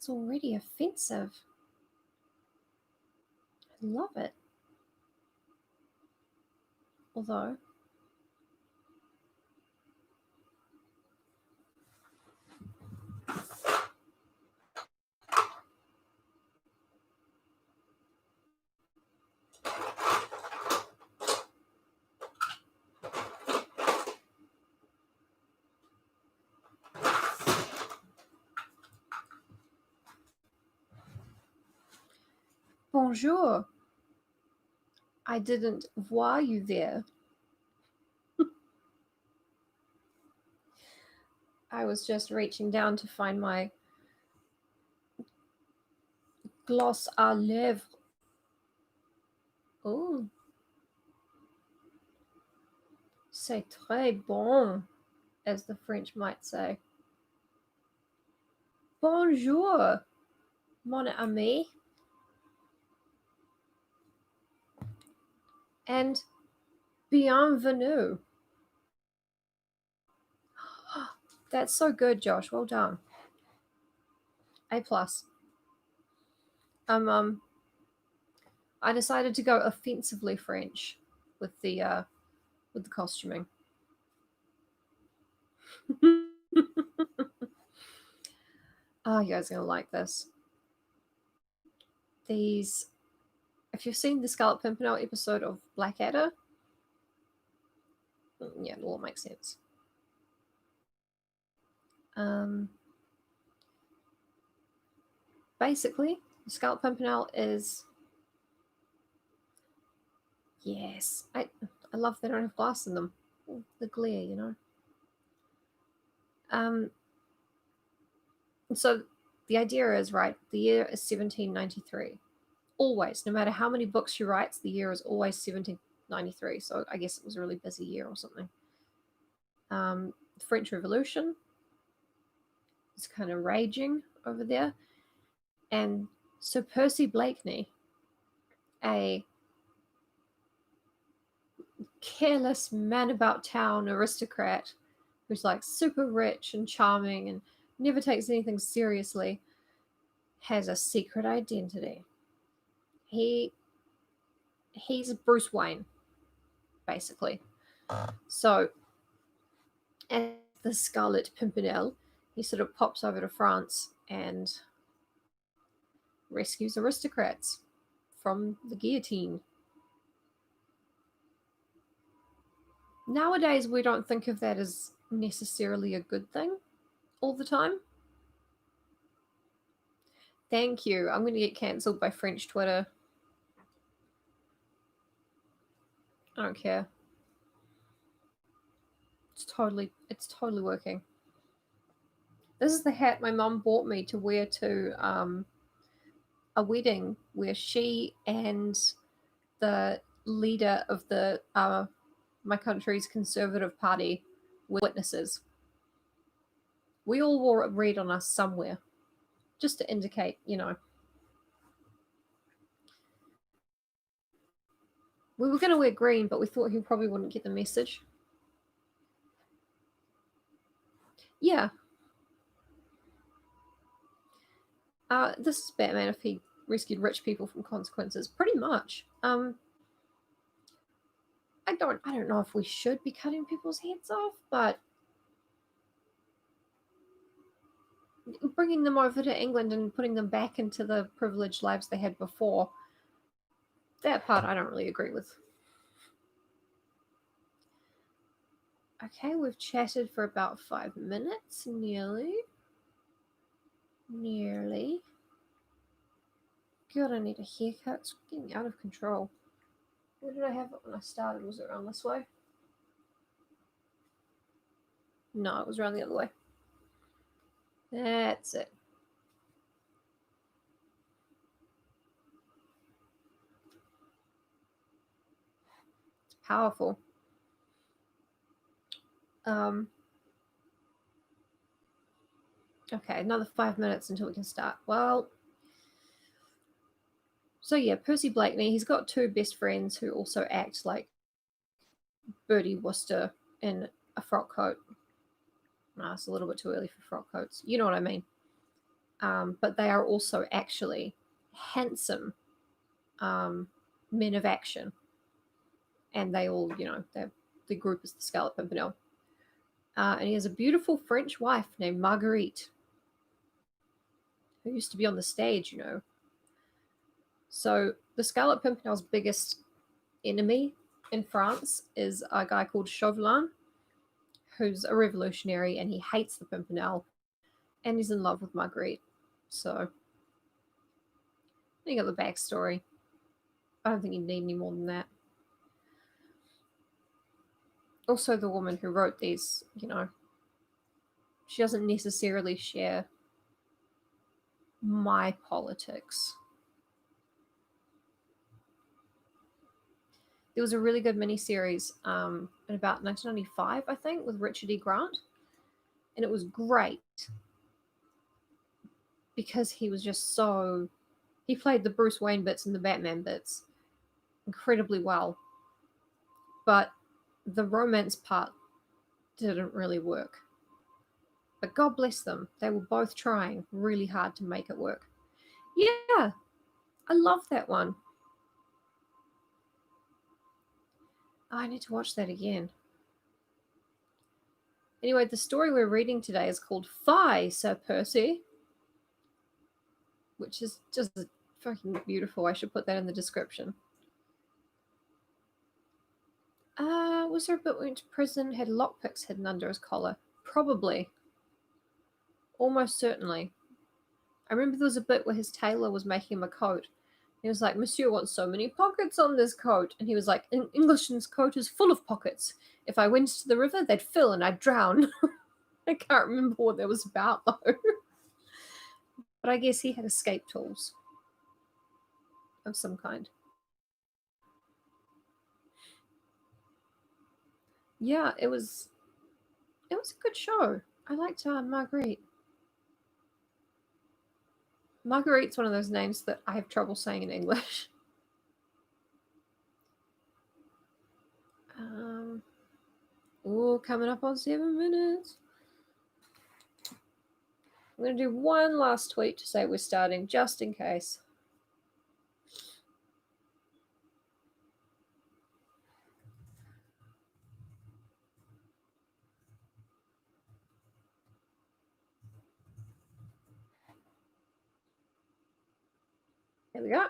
It's already offensive. I love it. Although, bonjour. I didn't voir you there. I was just reaching down to find my gloss à lèvres. Oh. C'est très bon, as the French might say. Bonjour, mon ami. And bienvenue. That's so good, Josh. Well done. A+. I decided to go offensively French with the costuming. Oh, you guys are gonna like this. These, if you've seen the Scarlet Pimpernel episode of Blackadder, yeah, it all makes sense. Basically, Scarlet Pimpernel is, yes, I love they don't have glass in them. The glare, you know. So the idea is, right, the year is 1793. Always, no matter how many books she writes, the year is always 1793. So I guess it was a really busy year or something. The French Revolution is kind of raging over there. And Sir Percy Blakeney, a careless man about town aristocrat who's like super rich and charming and never takes anything seriously, has a secret identity. He's Bruce Wayne, basically. So as the Scarlet Pimpernel, he sort of pops over to France and rescues aristocrats from the guillotine. Nowadays, we don't think of that as necessarily a good thing all the time. Thank you. I'm going to get cancelled by French Twitter. I don't care. It's totally working. This is the hat my mum bought me to wear to a wedding where she and the leader of the my country's Conservative Party were witnesses. We all wore a red on us somewhere, just to indicate, you know. We were going to wear green, but we thought he probably wouldn't get the message. Yeah. This is Batman if he rescued rich people from consequences. Pretty much. I don't know if we should be cutting people's heads off, but bringing them over to England and putting them back into the privileged lives they had before, that part I don't really agree with. Okay, we've chatted for about 5 minutes, nearly. God, I need a haircut. It's getting out of control. Where did I have it when I started? Was it around this way? No, it was around the other way. That's it. It's powerful. Okay, another 5 minutes until we can start. Well, so yeah, Percy Blakeney, he's got two best friends who also act like Bertie Wooster in a frock coat. Nah, it's a little bit too early for frock coats. You know what I mean. but they are also actually handsome men of action. And they all, the group is the Scarlet Pimpernel. And he has a beautiful French wife named Marguerite, who used to be on the stage. So the Scarlet Pimpernel's biggest enemy in France is a guy called Chauvelin, who's a revolutionary, and he hates the Pimpernel, and he's in love with Marguerite. So you got the backstory. I don't think you need any more than that. Also, the woman who wrote these, she doesn't necessarily share my politics. There was a really good miniseries in about 1995, I think, with Richard E. Grant. And it was great because he was just so... He played the Bruce Wayne bits and the Batman bits incredibly well. But the romance part didn't really work. But God bless them. They were both trying really hard to make it work. Yeah, I love that one. Oh, I need to watch that again. Anyway, the story we're reading today is called Fie, Sir Percy, which is just fucking beautiful. I should put that in the description. Was there a bit went to prison, had lockpicks hidden under his collar? Probably. Almost certainly. I remember there was a bit where his tailor was making him a coat. He was like, Monsieur wants so many pockets on this coat. And he was like, Englishman's coat is full of pockets. If I went to the river, they'd fill and I'd drown. I can't remember what that was about, though. But I guess he had escape tools of some kind. Yeah, it was a good show. I liked Marguerite. Marguerite's one of those names that I have trouble saying in English. Coming up on 7 minutes. I'm going to do one last tweet to say we're starting, just in case. There we go.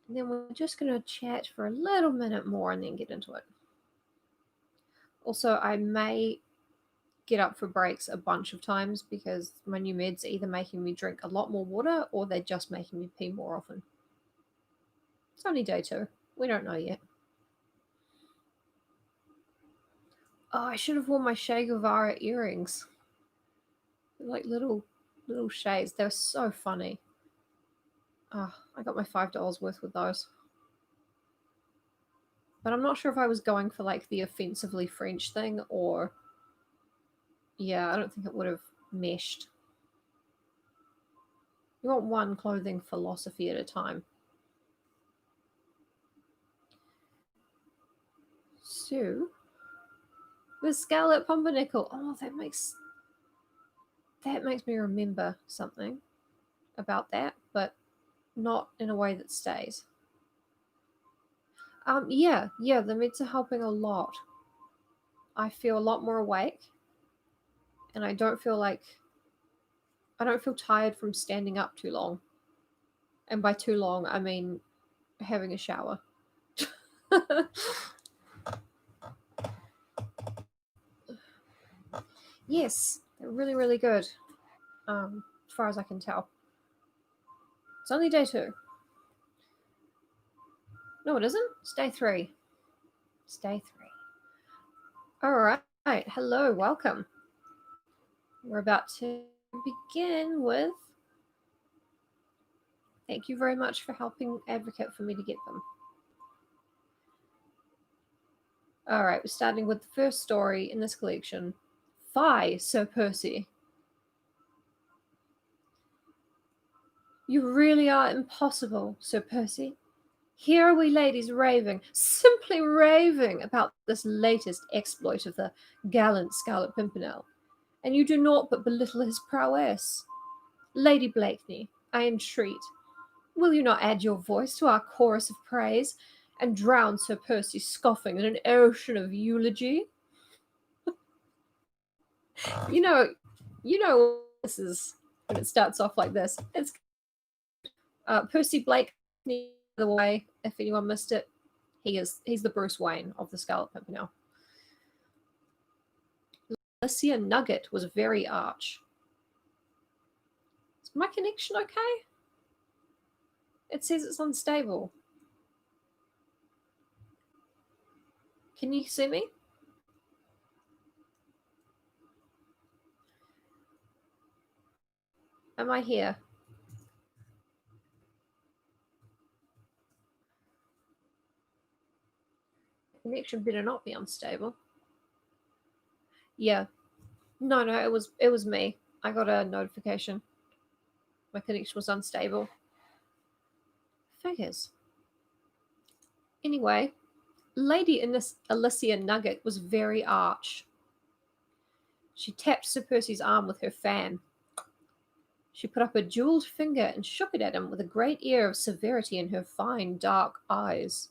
And then we're just going to chat for a little minute more and then get into it. Also, I may get up for breaks a bunch of times because my new meds are either making me drink a lot more water or they're just making me pee more often. It's only day 2. We don't know yet. Oh, I should have worn my Che Guevara earrings. They're like little shades. They're so funny. Oh, I got my $5 worth with those. But I'm not sure if I was going for like the offensively French thing or... Yeah, I don't think it would have meshed. You want one clothing philosophy at a time. So, the Scarlet Pumpernickel. Oh, that makes me remember something about that, but not in a way that stays. Yeah, the meds are helping a lot. I feel a lot more awake, and I don't feel tired from standing up too long. And by too long, I mean having a shower. Yes, they're really, really good. As far as I can tell. It's only day 2. No, it isn't. It's day 3. It's day 3. All right. Hello, welcome. We're about to begin with... Thank you very much for helping advocate for me to get them. All right, we're starting with the first story in this collection. Fie, Sir Percy. You really are impossible, Sir Percy. Here are we ladies raving, simply raving about this latest exploit of the gallant Scarlet Pimpernel, and you do naught but belittle his prowess. Lady Blakeney, I entreat, will you not add your voice to our chorus of praise and drown Sir Percy scoffing in an ocean of eulogy? You know, you know this is when it starts off like this. It's Percy Blakeney, by the way, if anyone missed it. He's the Bruce Wayne of the Scarlet Pimpernel. Alicia Nugget was very arch. Is my connection okay? It says it's unstable. Can you see me? Am I here? Connection better not be unstable. Yeah. No, it was me. I got a notification. My connection was unstable. Figures. Anyway, Lady Alicia Nugget was very arch. She tapped Sir Percy's arm with her fan. She put up a jeweled finger and shook it at him with a great air of severity in her fine, dark eyes.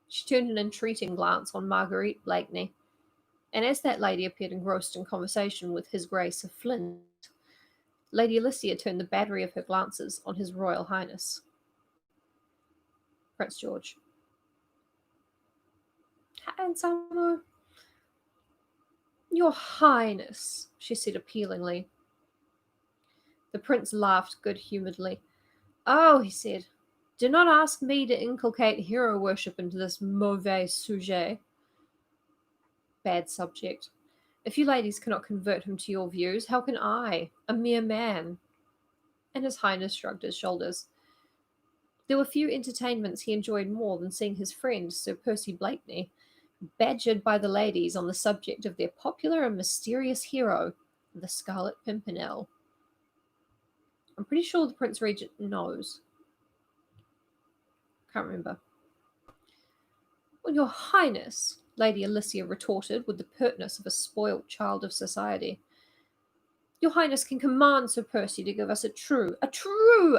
She turned an entreating glance on Marguerite Blakeney, and as that lady appeared engrossed in conversation with His Grace of Flint, Lady Alicia turned the battery of her glances on His Royal Highness, Prince George. Handsome, Your Highness, she said appealingly. The prince laughed good-humouredly. Oh, he said, do not ask me to inculcate hero worship into this mauvais sujet. Bad subject. If you ladies cannot convert him to your views, how can I, a mere man? And His Highness shrugged his shoulders. There were few entertainments he enjoyed more than seeing his friend, Sir Percy Blakeney, badgered by the ladies on the subject of their popular and mysterious hero, the Scarlet Pimpernel. I'm pretty sure the Prince Regent knows. Can't remember. Well, Your Highness, Lady Alicia retorted with the pertness of a spoilt child of society. Your Highness can command Sir Percy to give us a true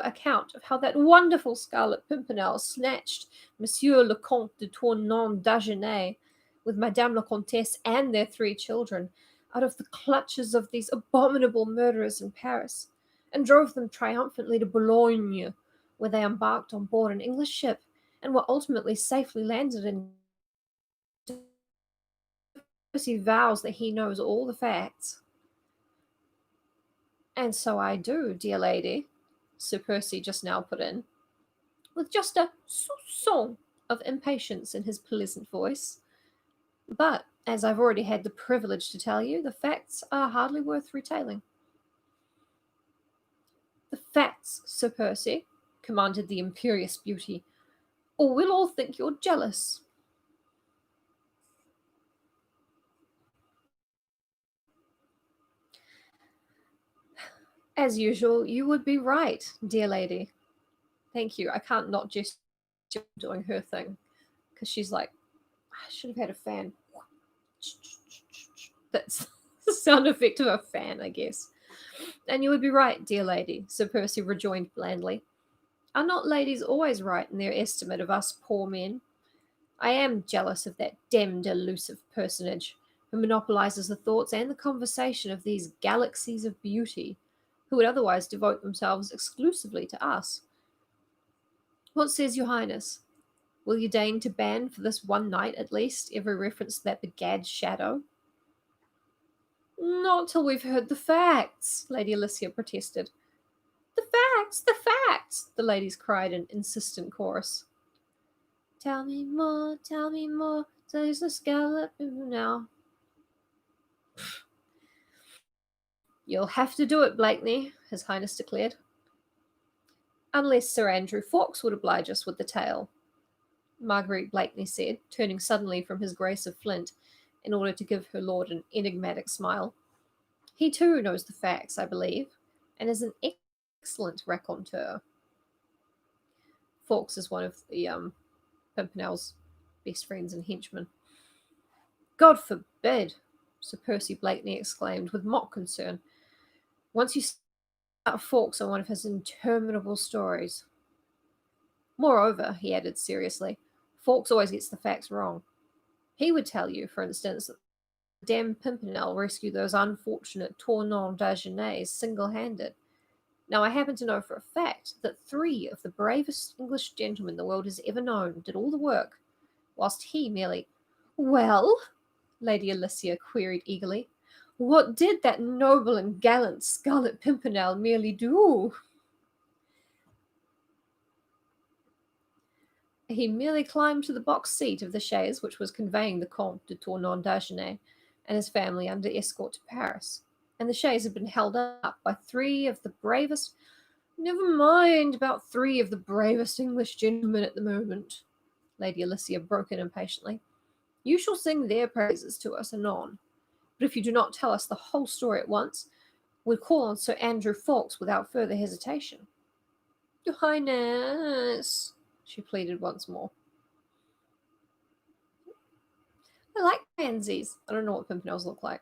account of how that wonderful Scarlet Pimpernel snatched Monsieur le Comte de Tournon d'Agenais with Madame la Comtesse and their 3 children out of the clutches of these abominable murderers in Paris, and drove them triumphantly to Boulogne, where they embarked on board an English ship and were ultimately safely landed in. Percy vows that he knows all the facts. And so I do, dear lady, Sir Percy just now put in, with just a soupçon of impatience in his pleasant voice. But, as I've already had the privilege to tell you, the facts are hardly worth retailing. The facts, Sir Percy, commanded the imperious beauty, or we'll all think you're jealous. As usual, you would be right, dear lady. Thank you. I can't not just doing her thing, because she's like, I should have had a fan. That's the sound effect of a fan, I guess. And you would be right, dear lady, Sir Percy rejoined blandly. Are not ladies always right in their estimate of us poor men? I am jealous of that demmed elusive personage who monopolizes the thoughts and the conversation of these galaxies of beauty, who would otherwise devote themselves exclusively to us. What says your Highness? Will you deign to ban for this one night at least every reference to that begad shadow? Not till we've heard the facts, Lady Alicia protested. The facts, the ladies cried in insistent chorus. Tell me more, says the Scarlet now. You'll have to do it, Blakeney, His Highness declared. Unless Sir Andrew Fawkes would oblige us with the tale, Marguerite Blakeney said, turning suddenly from His Grace of Flint in order to give her lord an enigmatic smile. He too knows the facts, I believe, and is an excellent raconteur. Fawkes is one of the Pimpernel's best friends and henchmen. God forbid, Sir Percy Blakeney exclaimed with mock concern. Once you start Fawkes on one of his interminable stories. Moreover, he added seriously, Fawkes always gets the facts wrong. He would tell you, for instance, that the damn Pimpernel rescued those unfortunate Tournons d'Agenais single-handed. Now, I happen to know for a fact that 3 of the bravest English gentlemen the world has ever known did all the work, whilst he merely— Well? Lady Alicia queried eagerly. What did that noble and gallant Scarlet Pimpernel merely do? He merely climbed to the box seat of the chaise which was conveying the Comte de Tournon d'Agenais and his family under escort to Paris, and the chaise had been held up by 3 of the bravest— Never mind about 3 of the bravest English gentlemen at the moment, Lady Alicia broke in impatiently. You shall sing their praises to us anon. But if you do not tell us the whole story at once, we'll call on Sir Andrew Fawkes without further hesitation. Your Highness, she pleaded once more. I like pansies. I don't know what pimpernels look like.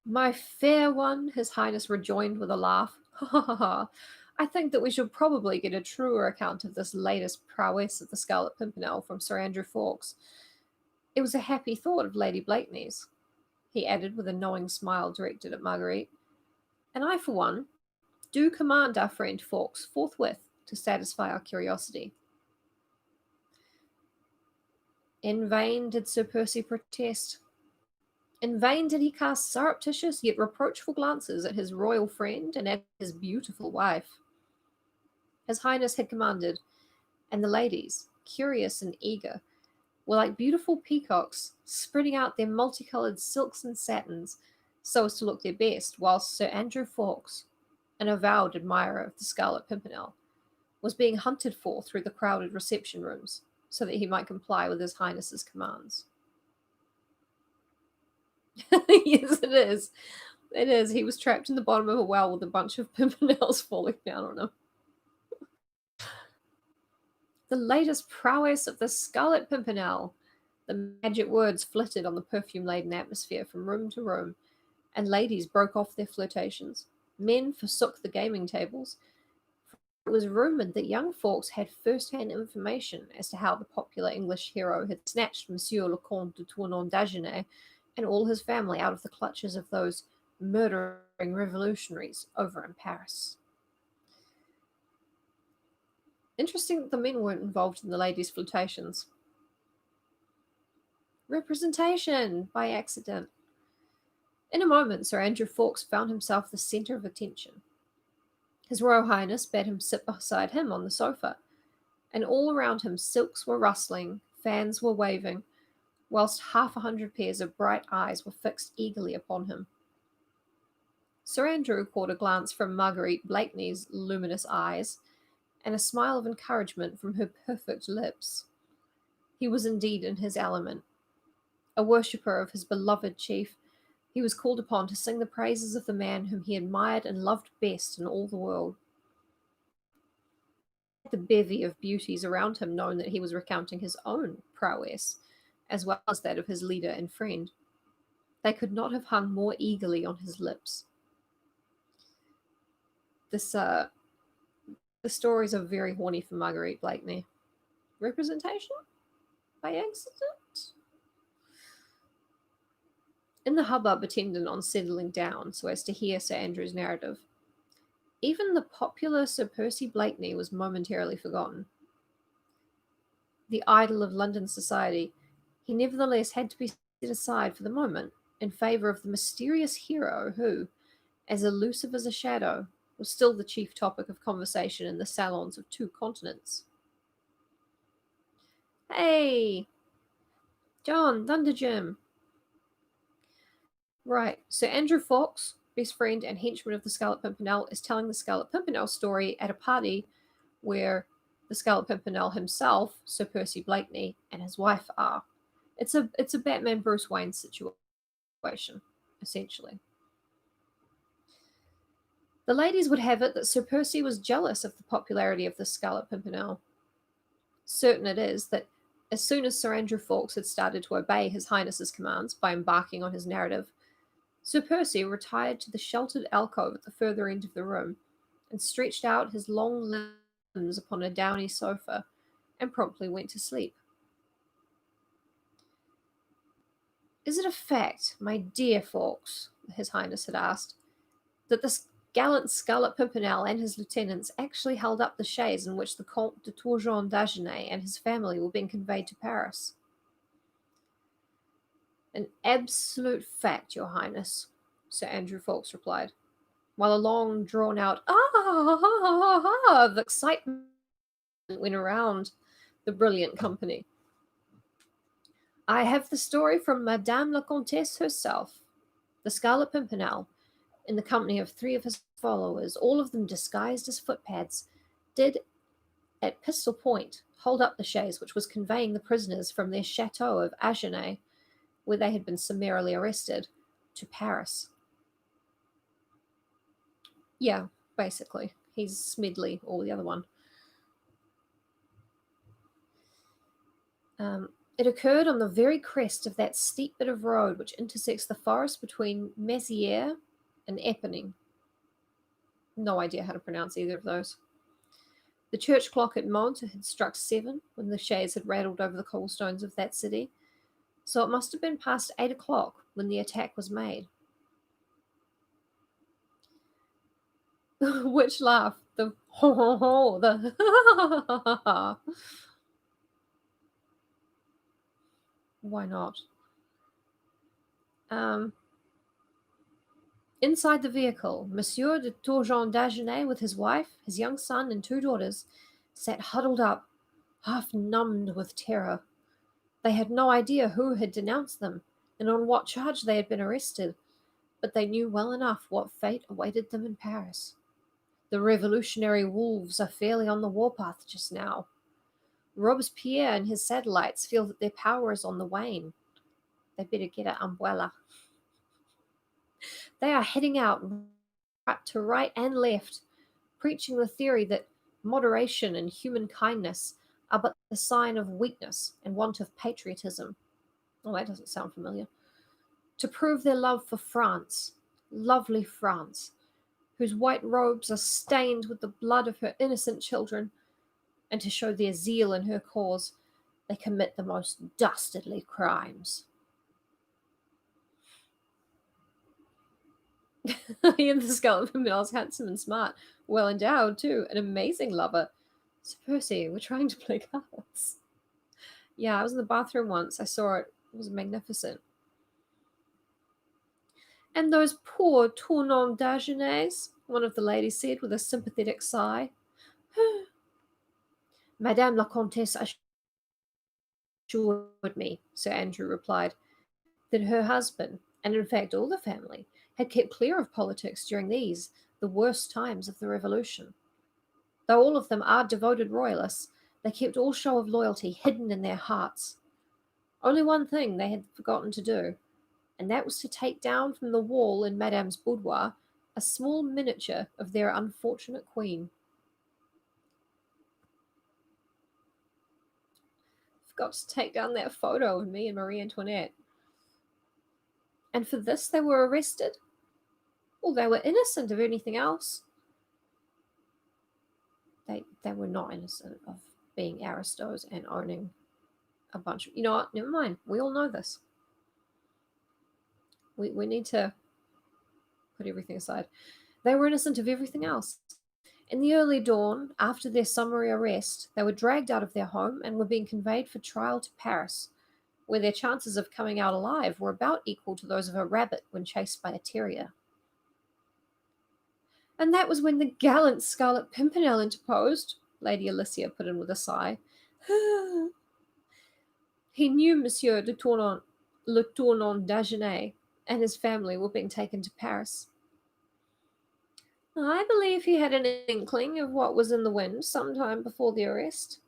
My fair one, His Highness rejoined with a laugh. Ha ha ha ha. I think that we should probably get a truer account of this latest prowess of the Scarlet Pimpernel from Sir Andrew Fawkes. It was a happy thought of Lady Blakeney's, he added with a knowing smile directed at Marguerite. And I, for one, do command our friend Fawkes forthwith to satisfy our curiosity. In vain did Sir Percy protest. In vain did he cast surreptitious yet reproachful glances at his royal friend and at his beautiful wife. His Highness had commanded, and the ladies, curious and eager, were like beautiful peacocks, spreading out their multicoloured silks and satins so as to look their best, whilst Sir Andrew Fawkes, an avowed admirer of the Scarlet Pimpernel, was being hunted for through the crowded reception rooms so that he might comply with His Highness's commands. Yes, it is. It is. He was trapped in the bottom of a well with a bunch of pimpernels falling down on him. The latest prowess of the Scarlet Pimpernel. The magic words flitted on the perfume-laden atmosphere from room to room, and ladies broke off their flirtations. Men forsook the gaming tables. It was rumoured that young Fawkes had first-hand information as to how the popular English hero had snatched Monsieur le Comte de Tournon d'Agenais and all his family out of the clutches of those murdering revolutionaries over in Paris. Interesting that the men weren't involved in the ladies' flirtations. Representation by accident. In a moment, Sir Andrew Fawkes found himself the centre of attention. His Royal Highness bade him sit beside him on the sofa, and all around him silks were rustling, fans were waving, whilst 100 pairs of bright eyes were fixed eagerly upon him. Sir Andrew caught a glance from Marguerite Blakeney's luminous eyes, and a smile of encouragement from her perfect lips. He was indeed in his element. A worshipper of his beloved chief, he was called upon to sing the praises of the man whom he admired and loved best in all the world. The bevy of beauties around him known that he was recounting his own prowess, as well as that of his leader and friend. They could not have hung more eagerly on his lips. The stories are very horny for Marguerite Blakeney. Representation? By accident? In the hubbub attendant on settling down so as to hear Sir Andrew's narrative, even the popular Sir Percy Blakeney was momentarily forgotten. The idol of London society, he nevertheless had to be set aside for the moment in favour of the mysterious hero who, as elusive as a shadow, was still the chief topic of conversation in the salons of 2 continents. Hey! John, Thunder Jim! Right, Sir Andrew Fawkes, best friend and henchman of the Scarlet Pimpernel, is telling the Scarlet Pimpernel story at a party where the Scarlet Pimpernel himself, Sir Percy Blakeney, and his wife are. It's a Batman Bruce Wayne situation, essentially. The ladies would have it that Sir Percy was jealous of the popularity of the Scarlet Pimpernel. Certain it is that as soon as Sir Andrew Fawkes had started to obey His Highness's commands by embarking on his narrative, Sir Percy retired to the sheltered alcove at the further end of the room and stretched out his long limbs upon a downy sofa and promptly went to sleep. Is it a fact, my dear Fawkes, His Highness had asked, that this gallant Scarlet Pimpernel and his lieutenants actually held up the chaise in which the Comte de Tourjon d'Agenais and his family were being conveyed to Paris? An absolute fact, your Highness, Sir Andrew Fawkes replied, while a long drawn-out of excitement went around the brilliant company. I have the story from Madame la Comtesse herself. The Scarlet Pimpernel, in the company of 3 of his followers, all of them disguised as footpads, did, at pistol point, hold up the chaise which was conveying the prisoners from their chateau of Agenais, where they had been summarily arrested, to Paris. Yeah, basically. He's Smedley or the other one. It occurred on the very crest of that steep bit of road which intersects the forest between Mézières and Épinay. No idea how to pronounce either of those. The church clock at Mantes had struck 7 when the chaise had rattled over the cobblestones of that city, so it must have been past 8 o'clock when the attack was made. Which laugh? The ho ho ho, the ha ha ha ha. Why not? Inside the vehicle, Monsieur de Tourjon d'Agenais, with his wife, his young son, and 2 daughters, sat huddled up, half numbed with terror. They had no idea who had denounced them and on what charge they had been arrested, but they knew well enough what fate awaited them in Paris. The revolutionary wolves are fairly on the warpath just now. Robespierre and his satellites feel that their power is on the wane. They better get an umbrella. They are heading out to right and left, preaching the theory that moderation and human kindness are but the sign of weakness and want of patriotism. Oh, that doesn't sound familiar. To prove their love for France, lovely France, whose white robes are stained with the blood of her innocent children, and to show their zeal in her cause, they commit the most dastardly crimes. Ian the Scarlet Pimpernel is handsome and smart, well endowed too, an amazing lover. Sir Percy, we're trying to play cards. Yeah, I was in the bathroom once. I saw it. It was magnificent. And those poor Tournon d'Agenais, one of the ladies said with a sympathetic sigh. Madame la Comtesse assured me, Sir Andrew replied, that her husband, and in fact all the family, had kept clear of politics during these, the worst times of the Revolution. Though all of them are devoted royalists, they kept all show of loyalty hidden in their hearts. Only one thing they had forgotten to do, and that was to take down from the wall in Madame's boudoir a small miniature of their unfortunate queen. Forgot to take down that photo of me and Marie Antoinette. And for this they were arrested? Well, they were innocent of anything else. They were not innocent of being aristos and owning a bunch of... You know what? Never mind. We all know this. We need to put everything aside. They were innocent of everything else. In the early dawn, after their summary arrest, they were dragged out of their home and were being conveyed for trial to Paris, where their chances of coming out alive were about equal to those of a rabbit when chased by a terrier. And that was when the gallant Scarlet Pimpernel interposed, Lady Alicia put in with a sigh. He knew Monsieur de Tournon, Le Tournon d'Agenais, and his family were being taken to Paris. I believe he had an inkling of what was in the wind some time before the arrest.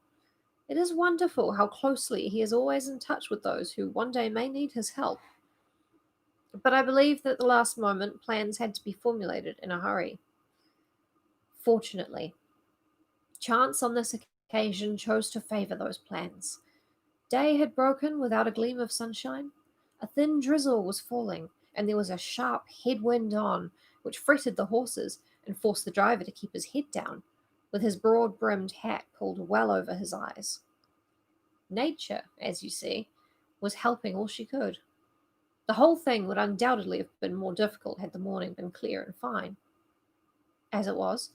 It is wonderful how closely he is always in touch with those who one day may need his help. But I believe that at the last moment plans had to be formulated in a hurry. Fortunately, chance on this occasion chose to favor those plans. Day had broken without a gleam of sunshine. A thin drizzle was falling, and there was a sharp headwind on, which fretted the horses and forced the driver to keep his head down, with his broad brimmed hat pulled well over his eyes. Nature, as you see, was helping all she could. The whole thing would undoubtedly have been more difficult had the morning been clear and fine. As it was,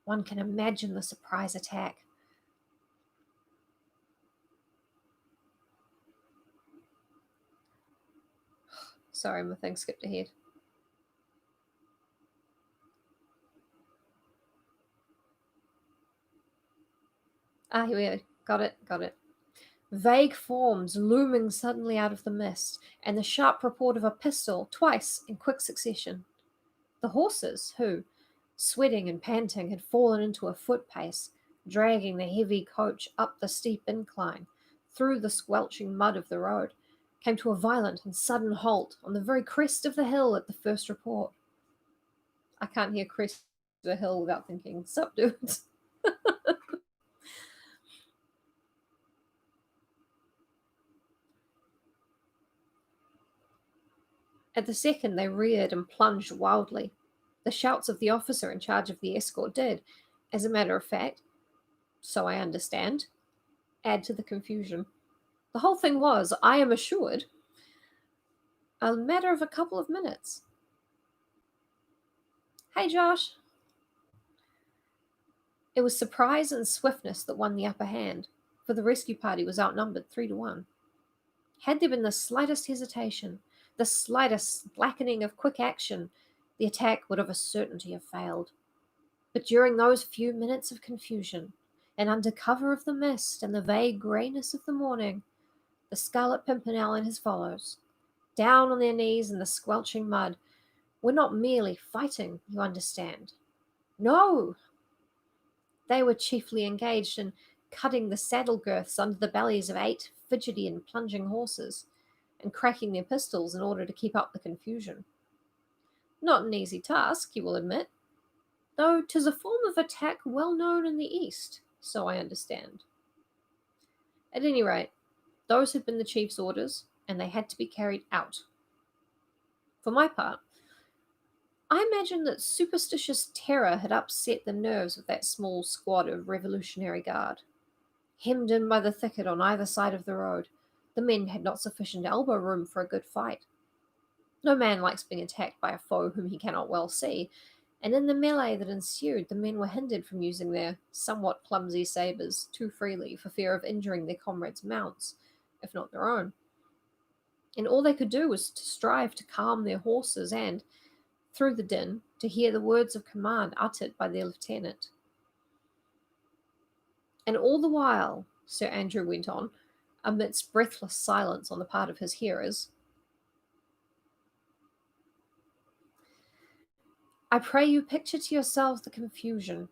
one can imagine the surprise attack. Sorry, my thing skipped ahead. Here we go. Got it. Vague forms looming suddenly out of the mist, and the sharp report of a pistol twice in quick succession. The horses, who, sweating and panting, had fallen into a foot pace, dragging the heavy coach up the steep incline, through the squelching mud of the road, came to a violent and sudden halt on the very crest of the hill at the first report. I can't hear crest of the hill without thinking, sup, dudes? At the second, they reared and plunged wildly. The shouts of the officer in charge of the escort did, as a matter of fact, so I understand, add to the confusion. The whole thing was, I am assured, a matter of a couple of minutes. Hey, Josh. It was surprise and swiftness that won the upper hand, for the rescue party was outnumbered 3-1. Had there been the slightest hesitation, the slightest slackening of quick action, the attack would of a certainty have failed. But during those few minutes of confusion, and under cover of the mist and the vague greyness of the morning, the Scarlet Pimpernel and his followers, down on their knees in the squelching mud, were not merely fighting, you understand. No! They were chiefly engaged in cutting the saddle girths under the bellies of 8 fidgety and plunging horses, and cracking their pistols in order to keep up the confusion. Not an easy task, you will admit, though 'tis a form of attack well known in the East, so I understand. At any rate, those had been the chief's orders, and they had to be carried out. For my part, I imagine that superstitious terror had upset the nerves of that small squad of Revolutionary Guard. Hemmed in by the thicket on either side of the road, the men had not sufficient elbow room for a good fight. No man likes being attacked by a foe whom he cannot well see, and in the melee that ensued, the men were hindered from using their somewhat clumsy sabres too freely for fear of injuring their comrades' mounts, if not their own. And all they could do was to strive to calm their horses and, through the din, to hear the words of command uttered by their lieutenant. And all the while, Sir Andrew went on, amidst breathless silence on the part of his hearers, I pray you picture to yourselves the confusion,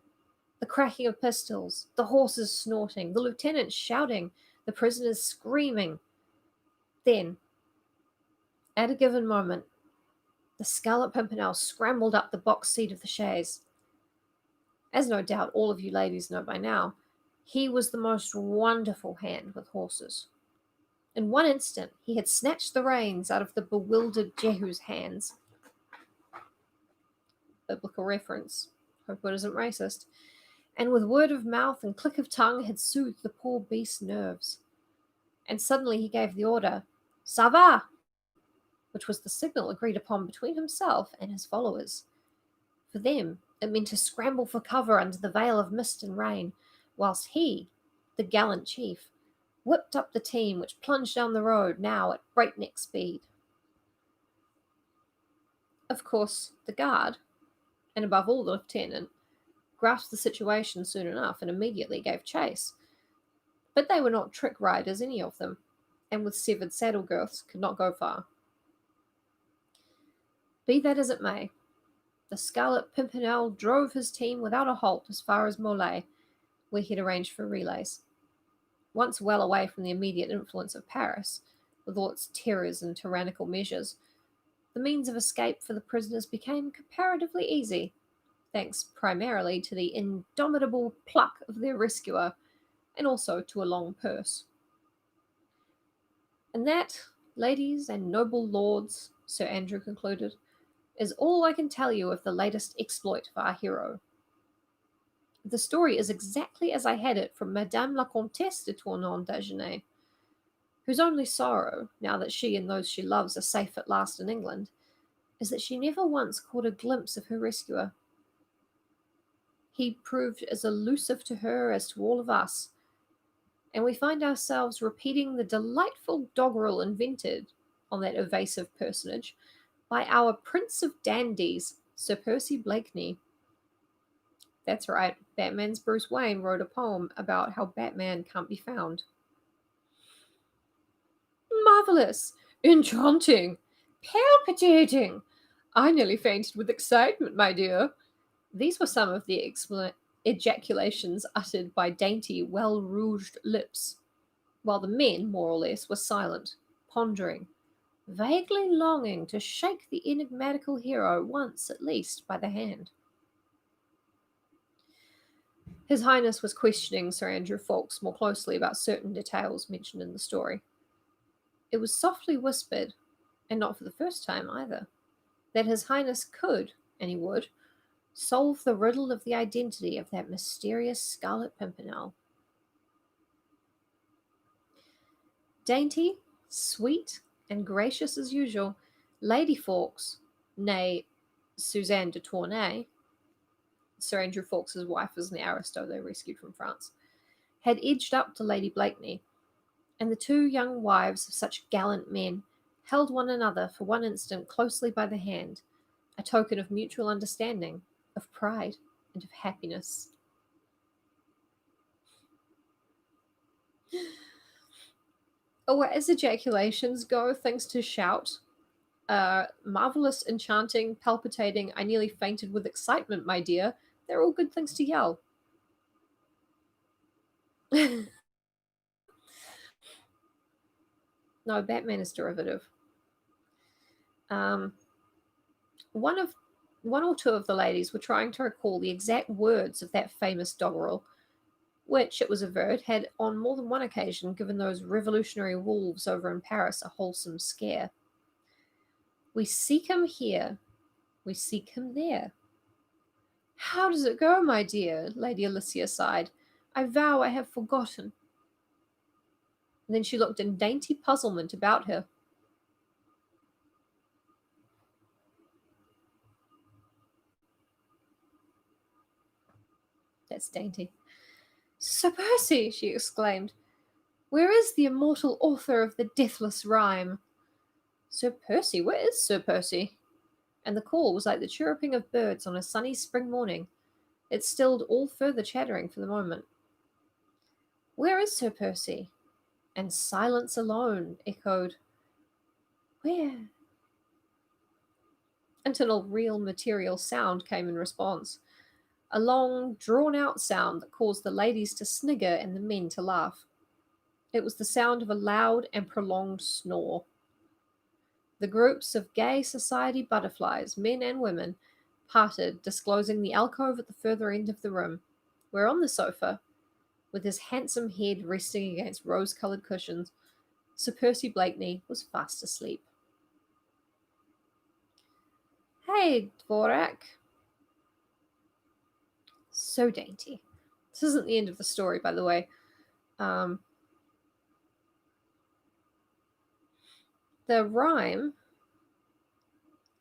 the cracking of pistols, the horses snorting, the lieutenant shouting, the prisoners screaming. Then, at a given moment, the Scarlet Pimpernel scrambled up the box seat of the chaise. As no doubt all of you ladies know by now, he was the most wonderful hand with horses. In one instant, he had snatched the reins out of the bewildered Jehu's hands. Biblical reference. Hope it isn't racist. And with word of mouth and click of tongue had soothed the poor beast's nerves. And suddenly he gave the order, "Ça va!" which was the signal agreed upon between himself and his followers. For them, it meant to scramble for cover under the veil of mist and rain, whilst he, the gallant chief, whipped up the team which plunged down the road, now at breakneck speed. Of course, the guard, and above all the lieutenant, grasped the situation soon enough and immediately gave chase. But they were not trick riders, any of them, and with severed saddle girths could not go far. Be that as it may, the Scarlet Pimpernel drove his team without a halt as far as Molay, where he had arranged for relays. Once well away from the immediate influence of Paris, with all its terrors and tyrannical measures, the means of escape for the prisoners became comparatively easy. thanks primarily to the indomitable pluck of their rescuer and also to a long purse. And that, ladies and noble lords, Sir Andrew concluded, is all I can tell you of the latest exploit of our hero. The story is exactly as I had it from Madame la Comtesse de Tournon d'Agenais, whose only sorrow, now that she and those she loves are safe at last in England, is that she never once caught a glimpse of her rescuer. He proved as elusive to her as to all of us, and we find ourselves repeating the delightful doggerel invented on that evasive personage by our Prince of Dandies, Sir Percy Blakeney. That's right, Batman's Bruce Wayne wrote a poem about how Batman can't be found. Marvelous! Enchanting! Palpitating! I nearly fainted with excitement, my dear. These were some of the ejaculations uttered by dainty, well rouged lips, while the men, more or less, were silent, pondering, vaguely longing to shake the enigmatical hero once at least by the hand. His Highness was questioning Sir Andrew Ffoulkes more closely about certain details mentioned in the story. It was softly whispered, and not for the first time either, that His Highness could, and he would, solve the riddle of the identity of that mysterious Scarlet Pimpernel. Dainty, sweet, and gracious as usual, Lady Ffoulkes, née Suzanne de Tournay, Sir Andrew Ffoulkes' wife was an aristo they rescued from France, had edged up to Lady Blakeney, and the two young wives of such gallant men held one another for one instant closely by the hand, a token of mutual understanding, of pride, and of happiness. Oh, as ejaculations go, things to shout. Marvelous, enchanting, palpitating, I nearly fainted with excitement, my dear. They're all good things to yell. No, Batman is derivative. Um, one or two of the ladies were trying to recall the exact words of that famous doggerel, which, it was averred, had on more than one occasion given those revolutionary wolves over in Paris a wholesome scare. We seek him here, we seek him there. How does it go, my dear? Lady Alicia sighed. I vow I have forgotten. And then she looked in dainty puzzlement about her. That's dainty. Sir Percy, she exclaimed, where is the immortal author of the deathless rhyme? Sir Percy, where is Sir Percy? And the call was like the chirruping of birds on a sunny spring morning. It stilled all further chattering for the moment. Where is Sir Percy? And silence alone echoed, where? Until a real material sound came in response. A long, drawn-out sound that caused the ladies to snigger and the men to laugh. It was the sound of a loud and prolonged snore. The groups of gay society butterflies, men and women, parted, disclosing the alcove at the further end of the room, where on the sofa, with his handsome head resting against rose-coloured cushions, Sir Percy Blakeney was fast asleep. Hey, Dvorak. So dainty. This isn't the end of the story, by the way. The rhyme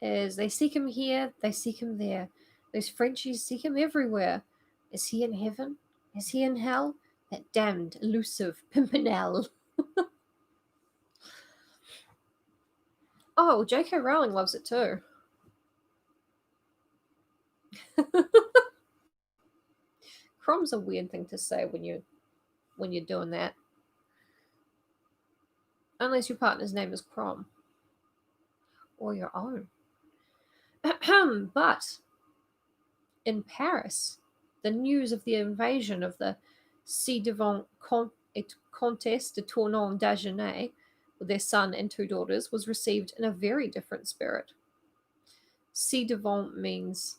is they seek him here, they seek him there. Those Frenchies seek him everywhere. Is he in heaven? Is he in hell? That damned, elusive Pimpernel. Oh, J.K. Rowling loves it too. Crom's a weird thing to say when you're doing that. Unless your partner's name is Crom. Or your own. But in Paris, the news of the invasion of the ci-devant Comtesse de Tournon d'Agenais with their son and two daughters was received in a very different spirit. Ci-devant means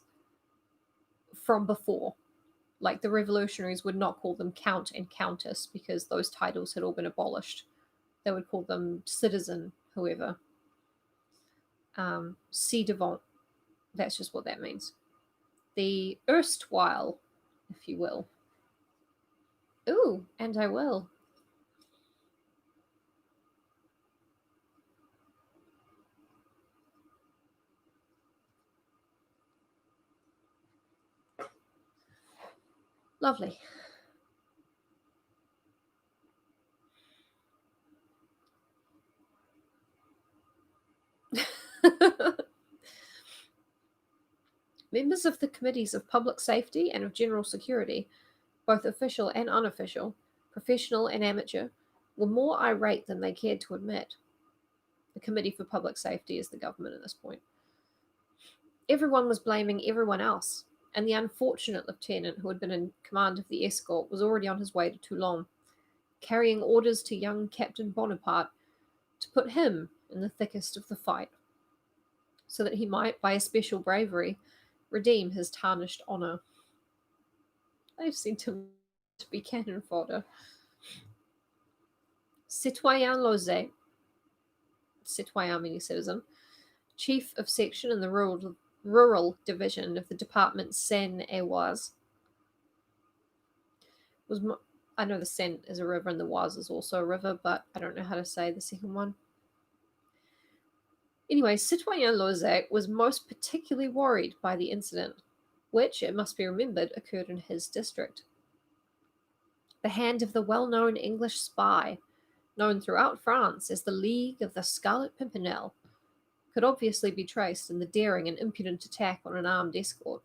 from before. Like the revolutionaries would not call them count and countess because those titles had all been abolished. They would call them citizen, whoever. Ci devant, that's just what that means. The erstwhile, if you will. Ooh, and I will. Lovely. Members of the committees of public safety and of general security, both official and unofficial, professional and amateur, were more irate than they cared to admit. The Committee for Public Safety is the government at this point. Everyone was blaming everyone else, and the unfortunate lieutenant who had been in command of the escort was already on his way to Toulon, carrying orders to young Captain Bonaparte to put him in the thickest of the fight, so that he might, by a special bravery, redeem his tarnished honour. They've sent him to be cannon fodder. Citoyen Lozet, citoyen meaning citizen, chief of section in the rural division of the department Seine-et-Oise, was I know the Seine is a river and the Oise is also a river, but I don't know how to say the second one. Anyway, Citoyen Lozet was most particularly worried by the incident, which, it must be remembered, occurred in his district. The hand of the well-known English spy, known throughout France as the League of the Scarlet Pimpernel, could obviously be traced in the daring and impudent attack on an armed escort,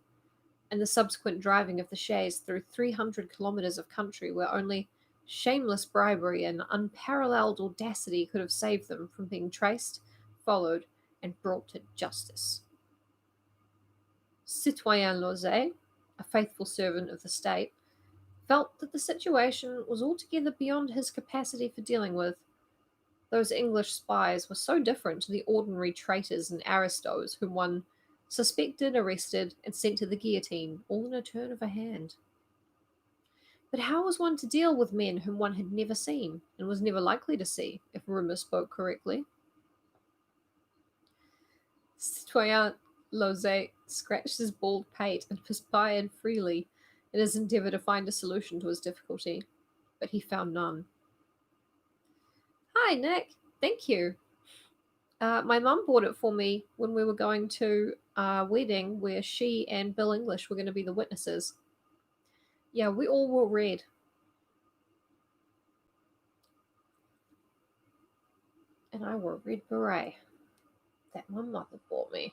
and the subsequent driving of the chaise through 300 kilometres of country where only shameless bribery and unparalleled audacity could have saved them from being traced, followed, and brought to justice. Citoyen Lozet, a faithful servant of the state, felt that the situation was altogether beyond his capacity for dealing with. Those English spies were so different to the ordinary traitors and aristos whom one suspected, arrested, and sent to the guillotine, all in a turn of a hand. But how was one to deal with men whom one had never seen, and was never likely to see, if rumour spoke correctly? Citoyen Lozet scratched his bald pate and perspired freely in his endeavour to find a solution to his difficulty, but he found none. Hi, Nick. Thank you. My mum bought it for me when we were going to a wedding where she and Bill English were going to be the witnesses. Yeah, we all wore red. And I wore a red beret that my mother bought me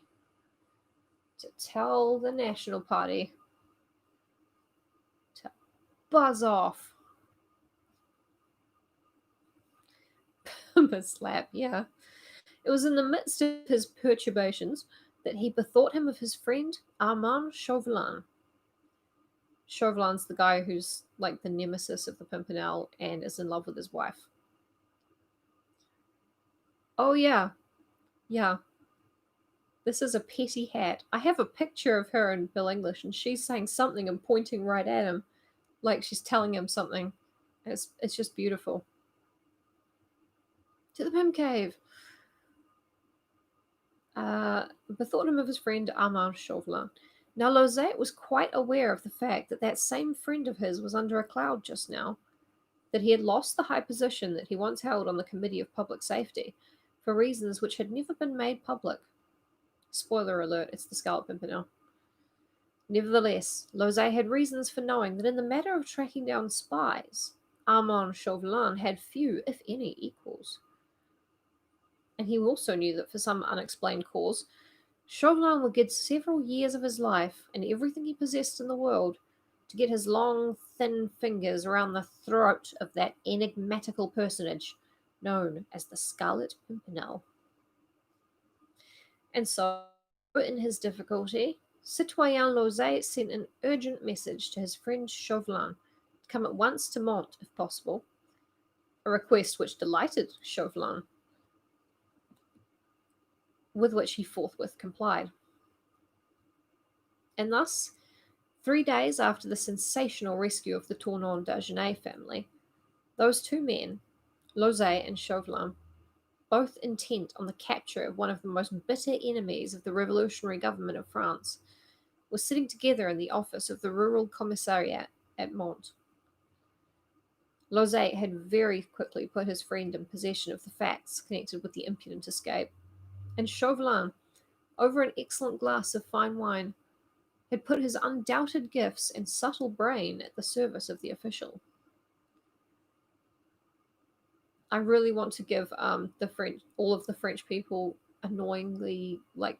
to tell the National Party to buzz off. Slap, yeah. It was in the midst of his perturbations that he bethought him of his friend Armand Chauvelin. Chauvelin's the guy who's like the nemesis of the Pimpernel and is in love with his wife. Oh, yeah. Yeah. This is a petty hat. I have a picture of her and Bill English, and she's saying something and pointing right at him, like she's telling him something. It's just beautiful. To the Pim Cave. Bethought him of his friend Armand Chauvelin. Now, Lozet was quite aware of the fact that that same friend of his was under a cloud just now, that he had lost the high position that he once held on the Committee of Public Safety for reasons which had never been made public. Spoiler alert, it's the Scarlet Pimpernel. Nevertheless, Lozet had reasons for knowing that in the matter of tracking down spies, Armand Chauvelin had few, if any, equals. And he also knew that for some unexplained cause, Chauvelin would give several years of his life and everything he possessed in the world to get his long, thin fingers around the throat of that enigmatical personage known as the Scarlet Pimpernel. And so, in his difficulty, Citoyen Lozet sent an urgent message to his friend Chauvelin to come at once to Mantes, if possible, a request which delighted Chauvelin, with which he forthwith complied. And thus, 3 days after the sensational rescue of the Tournon d'Agenais family, those two men, Lozay and Chauvelin, both intent on the capture of one of the most bitter enemies of the revolutionary government of France, were sitting together in the office of the Rural Commissariat at Mantes. Lozay had very quickly put his friend in possession of the facts connected with the impudent escape, and Chauvelin, over an excellent glass of fine wine, had put his undoubted gifts and subtle brain at the service of the official. I really want to give all of the French people annoyingly like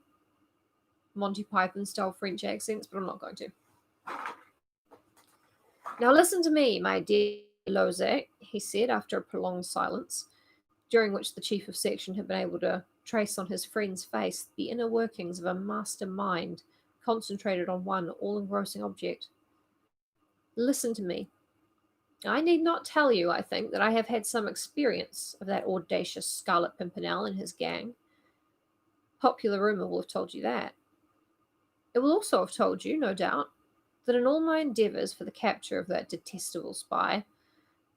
Monty Python style French accents, but I'm not going to. Now listen to me, my dear Lozay, he said after a prolonged silence, during which the chief of section had been able to trace on his friend's face the inner workings of a master mind concentrated on one all-engrossing object. Listen to me. I need not tell you, I think, that I have had some experience of that audacious Scarlet Pimpernel and his gang. Popular rumour will have told you that. It will also have told you, no doubt, that in all my endeavours for the capture of that detestable spy,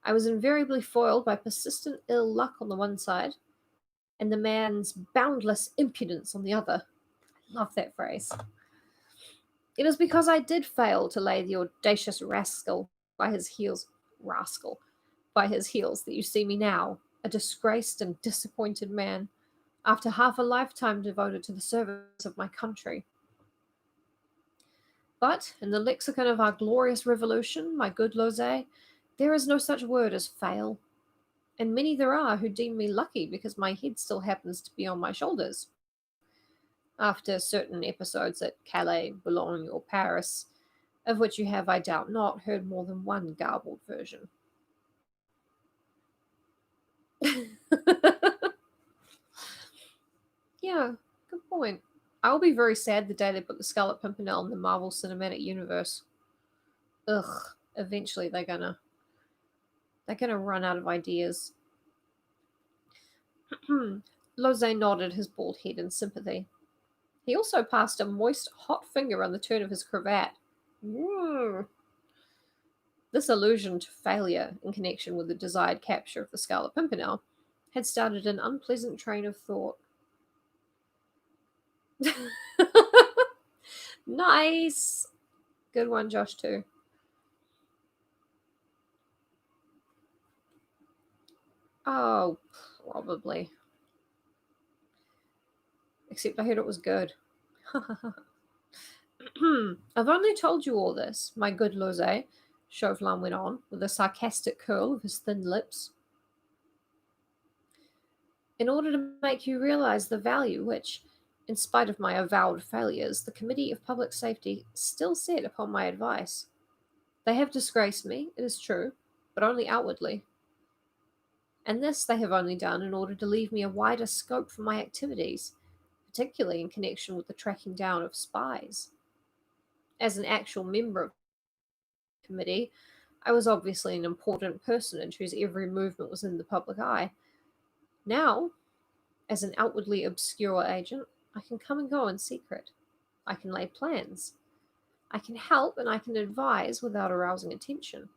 I was invariably foiled by persistent ill luck on the one side, and the man's boundless impudence on the other. I love that phrase. It is because I did fail to lay the audacious by his heels, rascal, by his heels, that you see me now, a disgraced and disappointed man, after half a lifetime devoted to the service of my country. But in the lexicon of our glorious revolution, my good Lozay, there is no such word as fail, and many there are who deem me lucky because my head still happens to be on my shoulders. After certain episodes at Calais, Boulogne, or Paris, of which you have, I doubt not, heard more than one garbled version. Yeah, good point. I will be very sad the day they put the Scarlet Pimpernel in the Marvel Cinematic Universe. Ugh, eventually they're gonna run out of ideas. Lozay nodded his bald head in sympathy. He also passed a moist, hot finger on the turn of his cravat. Mm. This allusion to failure in connection with the desired capture of the Scarlet Pimpernel had started an unpleasant train of thought. Nice! Good one, Josh, too. Oh, probably. Except I heard it was good. I've only told you all this, my good Lozay, Chauvelin went on, with a sarcastic curl of his thin lips, in order to make you realize the value which, in spite of my avowed failures, the Committee of Public Safety still set upon my advice. They have disgraced me, it is true, but only outwardly. And this they have only done in order to leave me a wider scope for my activities, particularly in connection with the tracking down of spies. As an actual member of the committee, I was obviously an important personage whose every movement was in the public eye. Now, as an outwardly obscure agent, I can come and go in secret. I can lay plans. I can help and I can advise without arousing attention.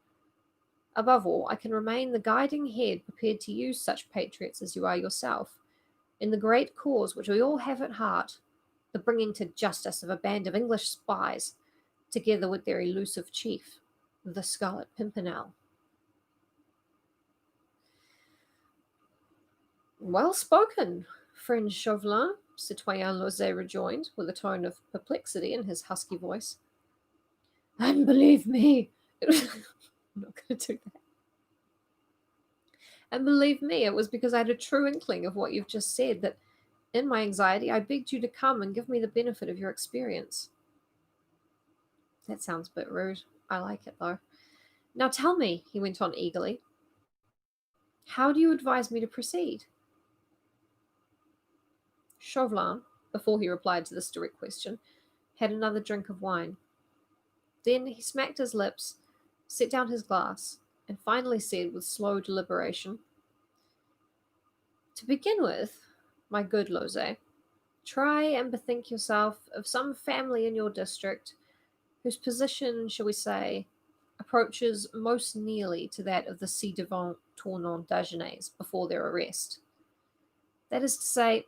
Above all, I can remain the guiding head prepared to use such patriots as you are yourself in the great cause which we all have at heart, the bringing to justice of a band of English spies, together with their elusive chief, the Scarlet Pimpernel. Well spoken, friend Chauvelin, Citoyen Lozay rejoined, with a tone of perplexity in his husky voice. And believe me, I'm not going to do that. And believe me, it was because I had a true inkling of what you've just said that, in my anxiety, I begged you to come and give me the benefit of your experience. That sounds a bit rude. I like it, though. Now tell me, he went on eagerly, how do you advise me to proceed? Chauvelin, before he replied to this direct question, had another drink of wine. Then he smacked his lips, set down his glass, and finally said with slow deliberation, to begin with, my good Lozay, try and bethink yourself of some family in your district whose position, shall we say, approaches most nearly to that of the ci devant tournant d'Agenais before their arrest. That is to say,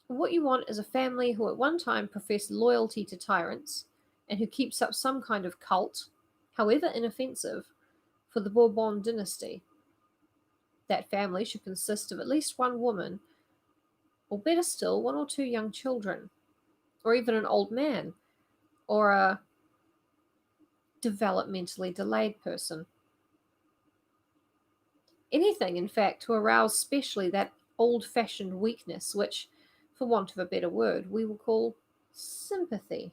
what you want is a family who at one time professed loyalty to tyrants and who keeps up some kind of cult, however inoffensive, for the Bourbon dynasty. That family should consist of at least one woman, or better still, one or two young children, or even an old man, or a developmentally delayed person. Anything, in fact, to arouse specially that old fashioned weakness which, for want of a better word, we will call sympathy.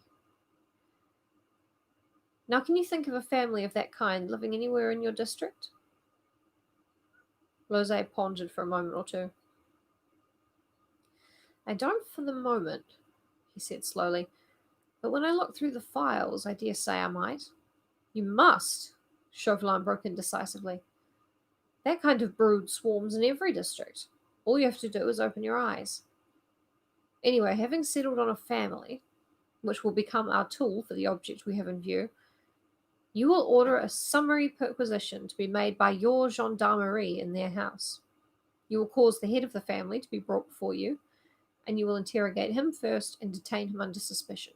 Now, can you think of a family of that kind living anywhere in your district? Lose pondered for a moment or two. I don't for the moment, he said slowly, but when I look through the files, I dare say I might. You must, Chauvelin broke in decisively. That kind of brood swarms in every district. All you have to do is open your eyes. Anyway, having settled on a family, which will become our tool for the object we have in view, you will order a summary perquisition to be made by your gendarmerie in their house. You will cause the head of the family to be brought before you, and you will interrogate him first and detain him under suspicion.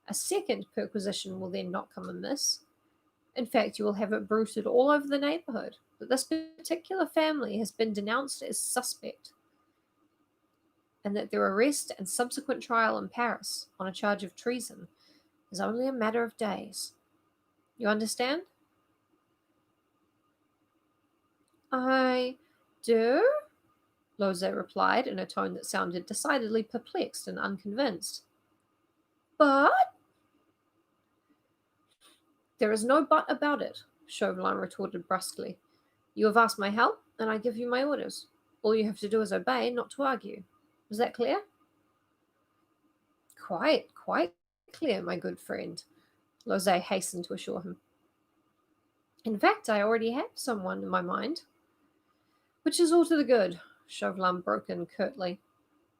A second perquisition will then not come amiss. In fact, you will have it bruited all over the neighborhood that this particular family has been denounced as suspect, and that their arrest and subsequent trial in Paris on a charge of treason is only a matter of days. You understand? I do, Lose replied in a tone that sounded decidedly perplexed and unconvinced. But there is no but about it, Chauvelin retorted brusquely. You have asked my help, and I give you my orders. All you have to do is obey, not to argue. Is that clear? Quite clear, my good friend, Lose hastened to assure him. In fact, I already have someone in my mind. Which is all to the good, Chauvelin broke in curtly.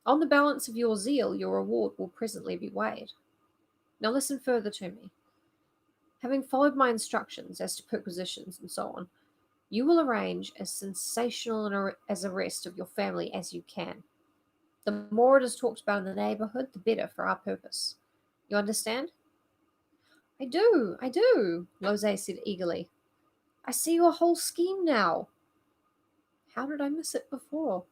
On the balance of your zeal, your reward will presently be weighed. Now listen further to me. Having followed my instructions as to perquisitions and so on, you will arrange as sensational an arrest of your family as you can. The more it is talked about in the neighborhood, the better for our purpose. You understand? I do, Lose said eagerly. I see your whole scheme now. How did I miss it before?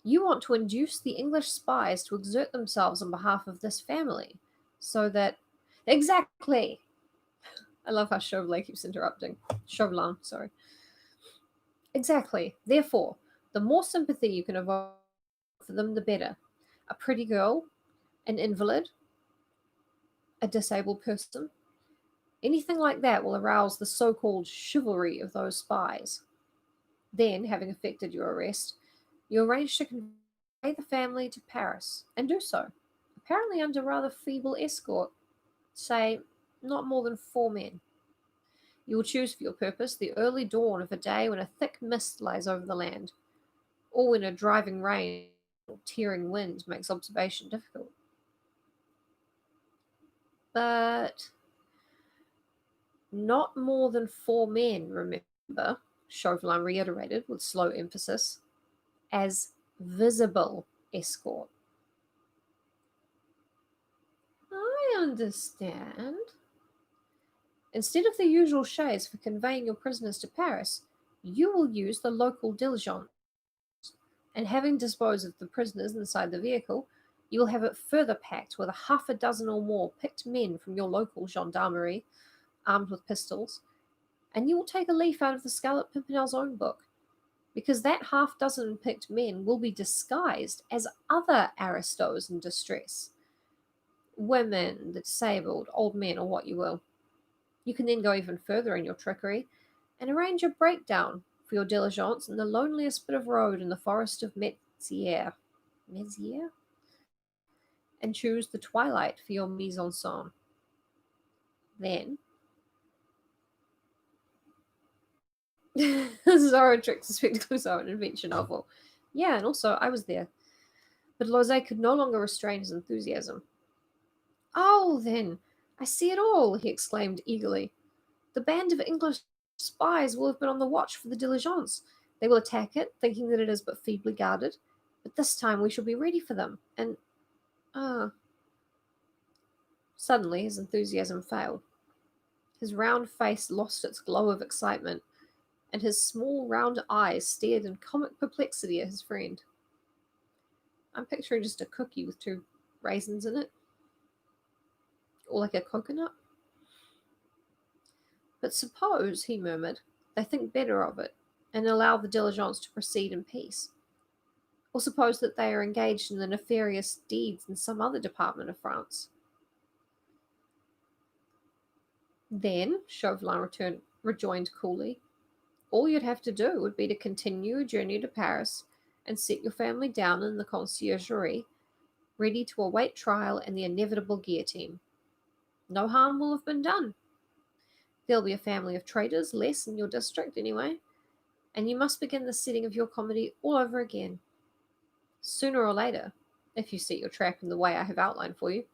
You want to induce the English spies to exert themselves on behalf of this family, so that... Exactly! I love how Chauvelin keeps interrupting. Chauvelin, sorry. Exactly. Therefore, the more sympathy you can evoke for them, the better. A pretty girl, an invalid, a disabled person, anything like that will arouse the so-called chivalry of those spies. Then, having effected your arrest, you arrange to convey the family to Paris, and do so, apparently under rather feeble escort, say, not more than 4 men. You will choose for your purpose the early dawn of a day when a thick mist lies over the land, or when a driving rain or tearing wind makes observation difficult. But not more than 4 men, remember, Chauvelin reiterated with slow emphasis, as visible escort. I understand. Instead of the usual chaise for conveying your prisoners to Paris, you will use the local diligence, and having disposed of the prisoners inside the vehicle, you will have it further packed with 6 or more picked men from your local gendarmerie, armed with pistols, and you will take a leaf out of the Scarlet Pimpernel's own book, because that 6 picked men will be disguised as other aristos in distress. Women, the disabled, old men, or what you will. You can then go even further in your trickery and arrange a breakdown for your diligence in the loneliest bit of road in the forest of Mézières, and choose the twilight for your mise en scène. Then, Zora tricks the spectacles are an adventure novel. Yeah, and also I was there. But Lose could no longer restrain his enthusiasm. Oh, then, I see it all, he exclaimed eagerly. The band of English spies will have been on the watch for the diligence. They will attack it, thinking that it is but feebly guarded. But this time we shall be ready for them. And, ah. Suddenly his enthusiasm failed. His round face lost its glow of excitement, and his small round eyes stared in comic perplexity at his friend. I'm picturing just a cookie with 2 raisins in it, or like a coconut. But suppose, he murmured, they think better of it, and allow the diligence to proceed in peace. Or suppose that they are engaged in the nefarious deeds in some other department of France. Then, Chauvelin rejoined coolly, all you'd have to do would be to continue your journey to Paris and set your family down in the conciergerie, ready to await trial and the inevitable guillotine. No harm will have been done. There'll be a family of traitors less in your district anyway, and you must begin the setting of your comedy all over again. Sooner or later, if you set your trap in the way I have outlined for you,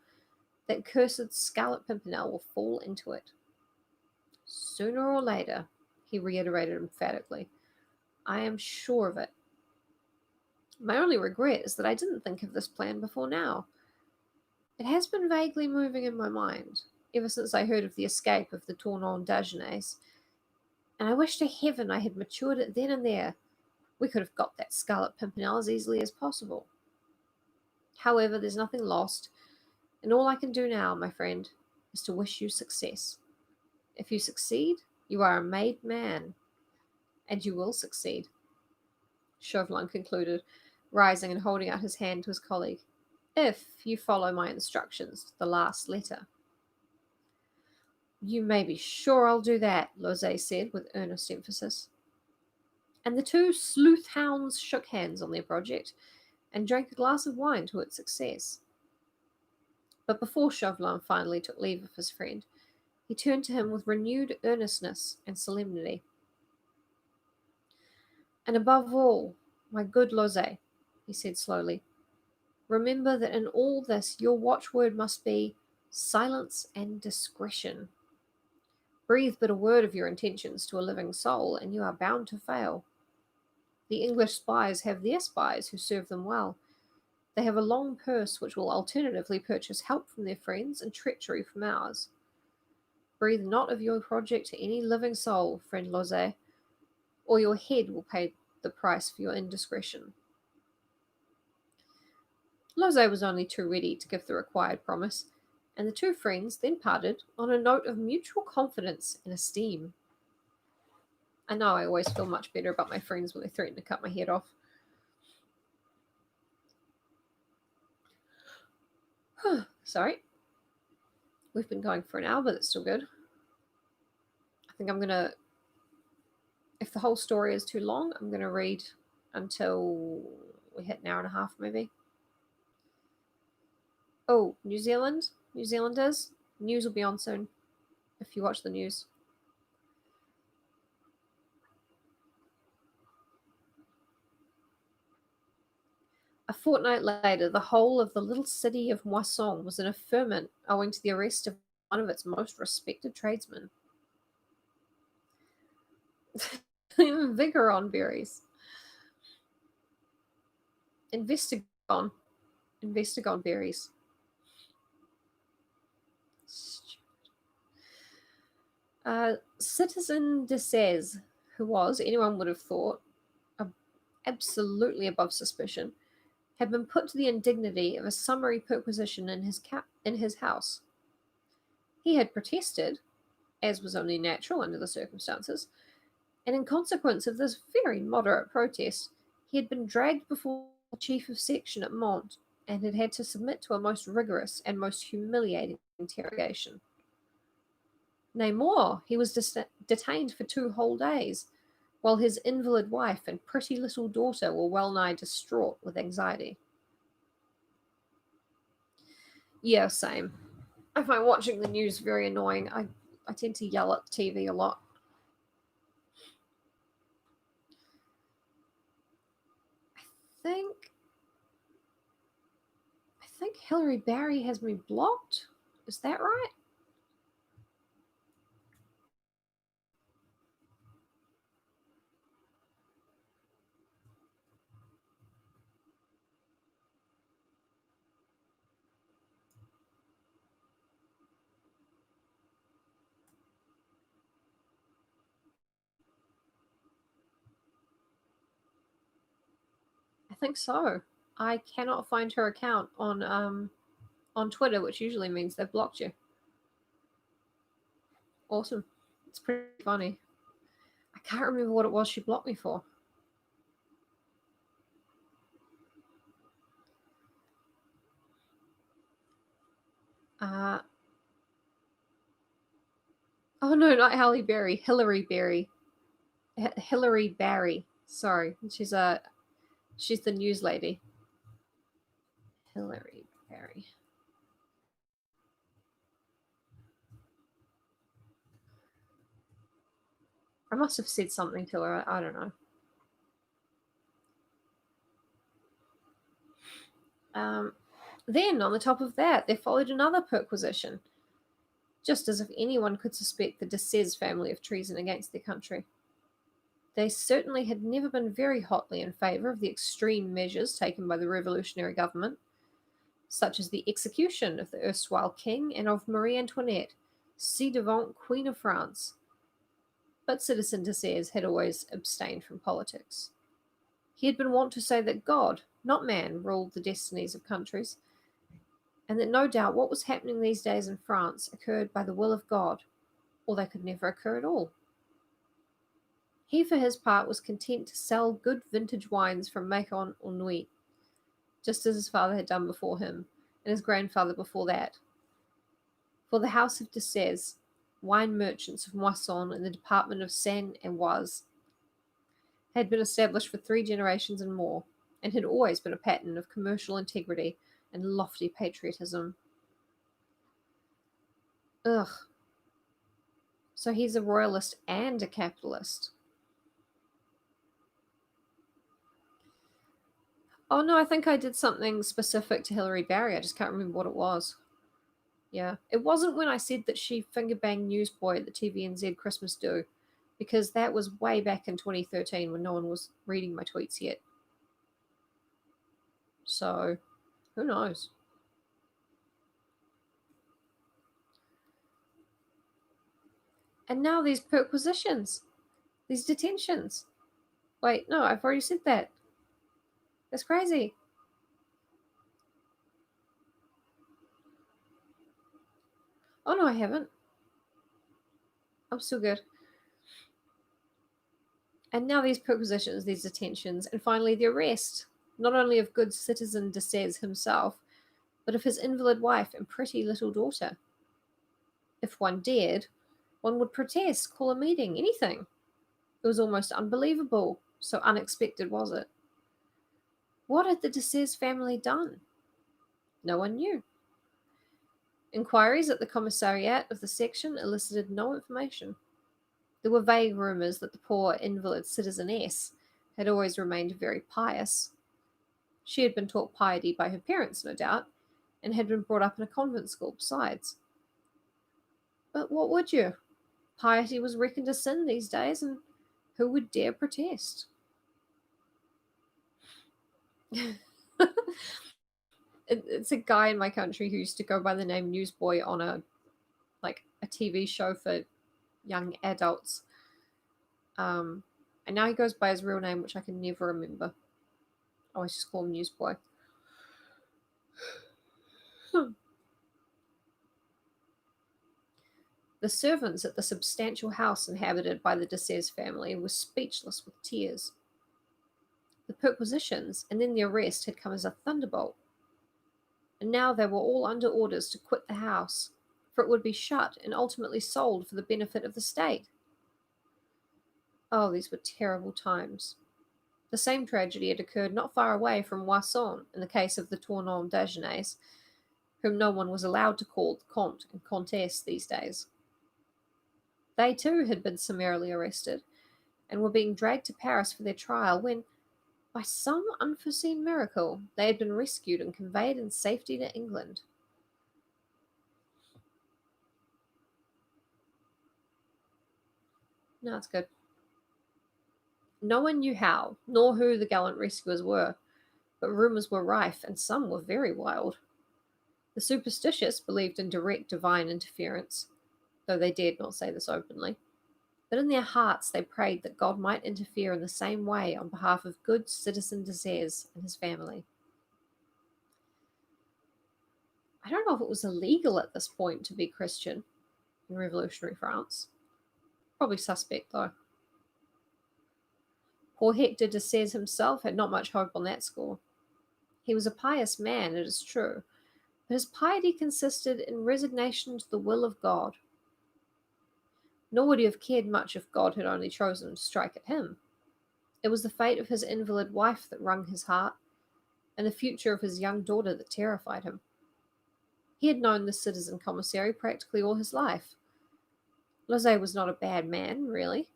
that cursed Scarlet Pimpernel will fall into it. Sooner or later, he reiterated emphatically. I am sure of it. My only regret is that I didn't think of this plan before now. It has been vaguely moving in my mind, ever since I heard of the escape of the Tournon d'Agenais, and I wish to heaven I had matured it then and there. We could have got that Scarlet Pimpernel as easily as possible. However, there's nothing lost, and all I can do now, my friend, is to wish you success. If you succeed, you are a made man, and you will succeed, Chauvelin concluded, rising and holding out his hand to his colleague. If you follow my instructions to the last letter. You may be sure I'll do that, Lozé said with earnest emphasis. And the 2 sleuth hounds shook hands on their project and drank a glass of wine to its success. But before Chauvelin finally took leave of his friend, he turned to him with renewed earnestness and solemnity. And above all, my good Lozé, he said slowly, remember that in all this your watchword must be silence and discretion. Breathe but a word of your intentions to a living soul, and you are bound to fail. The English spies have their spies who serve them well. They have a long purse which will alternatively purchase help from their friends and treachery from ours. Breathe not of your project to any living soul, friend Lozé, or your head will pay the price for your indiscretion. Lozé was only too ready to give the required promise, and the 2 friends then parted on a note of mutual confidence and esteem. I know I always feel much better about my friends when they threaten to cut my head off. Sorry. We've been going for an hour, but it's still good. I think I'm going to, if the whole story is too long, I'm going to read until we hit an hour and a half maybe. Oh, New Zealanders, news will be on soon if you watch the news. A fortnight later, the whole of the little city of Moisson was in a ferment owing to the arrest of one of its most respected tradesmen. Vigoron berries. Investigon berries. Citizen de Sez, who was, anyone would have thought, absolutely above suspicion, had been put to the indignity of a summary perquisition in his house. He had protested, as was only natural under the circumstances, and in consequence of this very moderate protest, he had been dragged before the chief of section at Mont and had had to submit to a most rigorous and most humiliating interrogation. Nay, more, he was detained for 2 whole days, while his invalid wife and pretty little daughter were well nigh distraught with anxiety. Yeah, same. I find watching the news very annoying. I tend to yell at the TV a lot. I think Hillary Barry has me blocked. Is that right? think so. I cannot find her account on Twitter, which usually means they've blocked you. Awesome. It's pretty funny. I can't remember what it was she blocked me for. Oh no, not Halle Berry. Hillary Berry. Hillary Barry. Sorry, she's the news lady. Hillary Barry. I must have said something to her. I don't know. Then, on the top of that, there followed another perquisition, just as if anyone could suspect the de Sez family of treason against their country. They certainly had never been very hotly in favour of the extreme measures taken by the revolutionary government, such as the execution of the erstwhile king and of Marie Antoinette, ci devant Queen of France. But Citizen de Sez had always abstained from politics. He had been wont to say that God, not man, ruled the destinies of countries, and that no doubt what was happening these days in France occurred by the will of God, or they could never occur at all. He, for his part, was content to sell good vintage wines from Macon or Nuit, just as his father had done before him, and his grandfather before that. For the house of de Sez, wine merchants of Moisson in the department of Seine-et-Oise, had been established for 3 generations and more, and had always been a pattern of commercial integrity and lofty patriotism. Ugh. So he's a royalist and a capitalist. Oh no, I think I did something specific to Hillary Barry. I just can't remember what it was. Yeah. It wasn't when I said that she finger banged Newsboy at the TVNZ Christmas do, because that was way back in 2013 when no one was reading my tweets yet. So, who knows? And now these perquisitions, these detentions. Wait, no, I've already said that. That's crazy. Oh no, I haven't. I'm still good. And now these perquisitions, these detentions, and finally the arrest, not only of good citizen de Sez himself, but of his invalid wife and pretty little daughter. If one dared, one would protest, call a meeting, anything. It was almost unbelievable, so unexpected was it. What had the de Sez family done? No one knew. Inquiries at the commissariat of the section elicited no information. There were vague rumours that the poor invalid citizeness had always remained very pious. She had been taught piety by her parents, no doubt, and had been brought up in a convent school besides. But what would you? Piety was reckoned a sin these days, and who would dare protest? It's a guy in my country who used to go by the name Newsboy on a TV show for young adults. And now he goes by his real name, which I can never remember. I always just call him Newsboy. The servants at the substantial house inhabited by the de Sez family were speechless with tears. The perquisitions and then the arrest had come as a thunderbolt, and now they were all under orders to quit the house, for it would be shut and ultimately sold for the benefit of the state. Oh, these were terrible times. The same tragedy had occurred not far away from Moisson in the case of the Tournon d'Agenais, whom no one was allowed to call the Comte and Comtesse these days. They too had been summarily arrested and were being dragged to Paris for their trial when, by some unforeseen miracle, they had been rescued and conveyed in safety to England. No, it's good. No one knew how, nor who the gallant rescuers were, but rumours were rife, and some were very wild. The superstitious believed in direct divine interference, though they dared not say this openly. but in their hearts they prayed that God might interfere in the same way on behalf of good citizen Desires and his family. I don't know if it was illegal at this point to be Christian in revolutionary France. Probably suspect, though. Poor Hector Desires himself had not much hope on that score. He was a pious man, it is true, but his piety consisted in resignation to the will of God. Nor would he have cared much if God had only chosen to strike at him. It was the fate of his invalid wife that wrung his heart, and the future of his young daughter that terrified him. He had known the citizen commissary practically all his life. Lozay was not a bad man, really.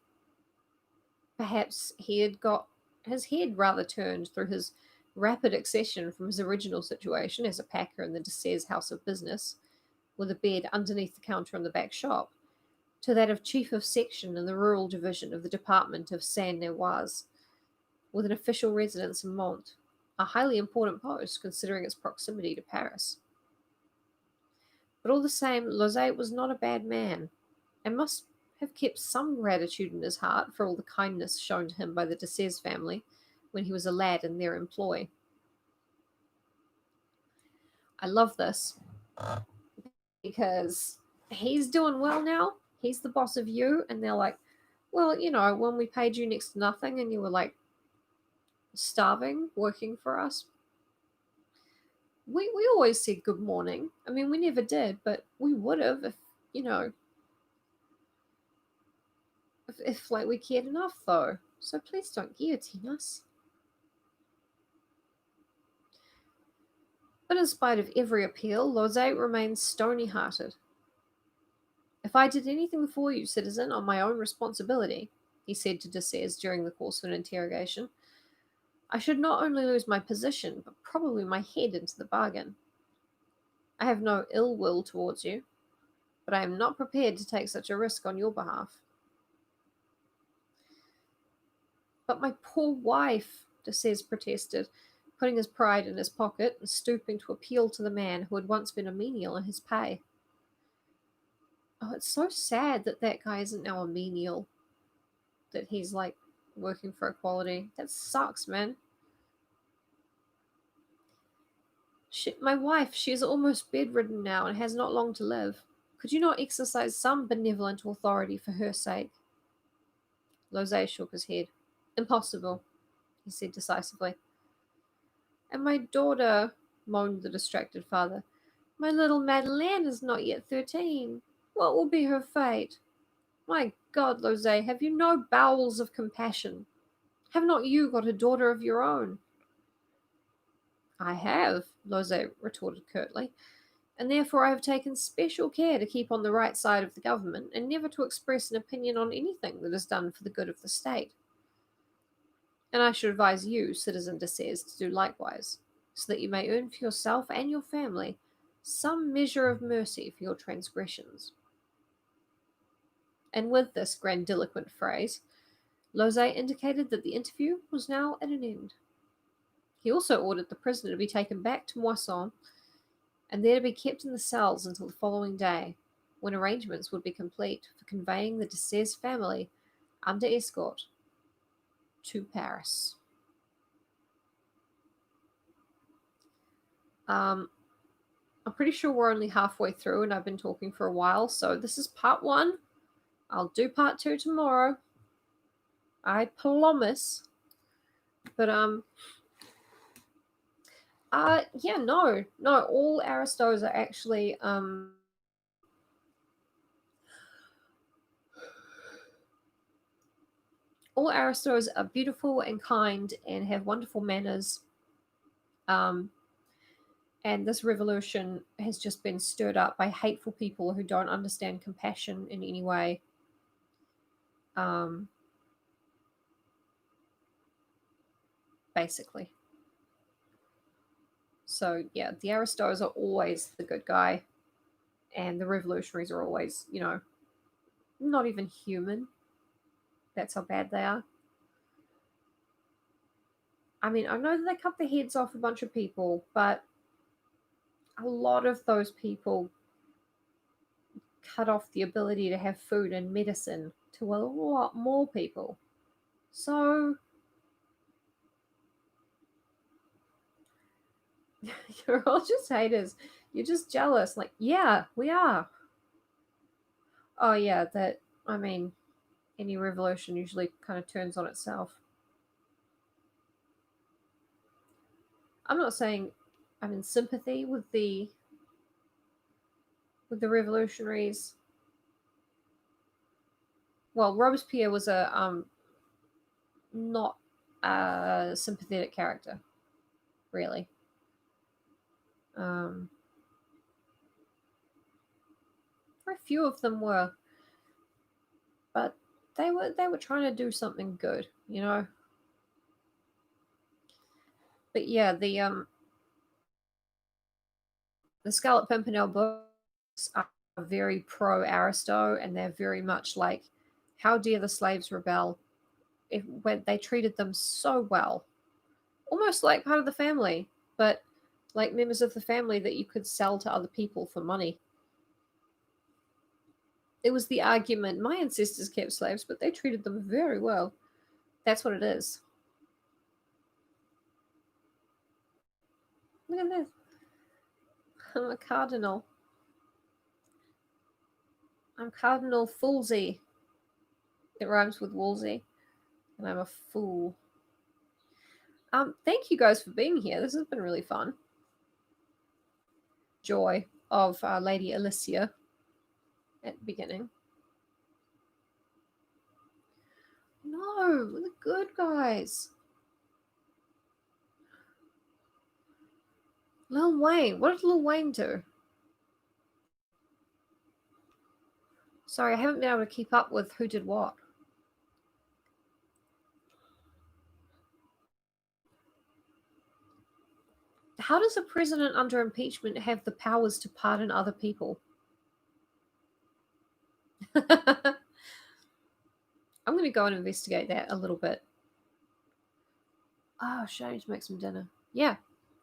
Perhaps he had got his head rather turned through his rapid accession from his original situation as a packer in the Desires house of business, with a bed underneath the counter in the back shop, to that of chief of section in the rural division of the department of Seine-et-Oise, with an official residence in Mantes, a highly important post considering its proximity to Paris. But all the same, Lozay was not a bad man, and must have kept some gratitude in his heart for all the kindness shown to him by the Desires family when he was a lad in their employ. I love this because he's doing well now. He's the boss of you, and they're like, well, when we paid you next to nothing and you were like starving working for us, we always said good morning. I mean, we never did, but we would have if, if like we cared enough, though. So please don't guillotine us. But in spite of every appeal, Lozay remained stony-hearted. If I did anything for you, citizen, on my own responsibility, he said to Desires during the course of an interrogation, I should not only lose my position, but probably my head into the bargain. I have no ill will towards you, but I am not prepared to take such a risk on your behalf. But my poor wife, Desires protested, putting his pride in his pocket and stooping to appeal to the man who had once been a menial in his pay. Oh, it's so sad that that guy isn't now a menial, that he's like working for equality. That sucks, man. My wife, she is almost bedridden now and has not long to live. Could you not exercise some benevolent authority for her sake? Lozay shook his head. Impossible, he said decisively. And my daughter, moaned the distracted father. My little Madeleine is not yet 13. What will be her fate? My God, Lozay, have you no bowels of compassion? Have not you got a daughter of your own? I have, Lozay retorted curtly, and therefore I have taken special care to keep on the right side of the government and never to express an opinion on anything that is done for the good of the state. And I should advise you, citizen Desires, to do likewise, so that you may earn for yourself and your family some measure of mercy for your transgressions. And with this grandiloquent phrase, Lozay indicated that the interview was now at an end. He also ordered the prisoner to be taken back to Moisson and there to be kept in the cells until the following day, when arrangements would be complete for conveying the Desires family under escort to Paris. I'm pretty sure we're only halfway through and I've been talking for a while, so this is part 1. I'll do part 2 tomorrow. I promise. But yeah, no, all aristos are actually all aristos are beautiful and kind and have wonderful manners. And this revolution has just been stirred up by hateful people who don't understand compassion in any way. Basically. So yeah, the aristos are always the good guy, and the revolutionaries are always, not even human. That's how bad they are. I mean, I know that they cut the heads off a bunch of people, but a lot of those people cut off the ability to have food and medicine to a lot more people. So you're all just haters. You're just jealous. Like, yeah, we are. Oh, yeah, that, I mean, any revolution usually kind of turns on itself. I'm not saying I'm in sympathy with the revolutionaries. Well, Robespierre was a not a sympathetic character, really. Very few of them were, but they were trying to do something good, you know. But yeah, the Scarlet Pimpernel books are very pro Aristo, and they're very much like, how dare the slaves rebel? When they treated them so well, almost like part of the family, but like members of the family that you could sell to other people for money. It was the argument, my ancestors kept slaves, but they treated them very well. That's what it is. Look at this. I'm a cardinal. I'm Cardinal Foolsy. It rhymes with Wolsey. And I'm a fool. Thank you guys for being here. This has been really fun. Joy of Lady Alicia at the beginning. No, the good guys. Lil Wayne. What did Lil Wayne do? Sorry, I haven't been able to keep up with who did what. How does a president under impeachment have the powers to pardon other people? I'm going to go and investigate that a little bit. Oh, should I need to make some dinner? Yeah,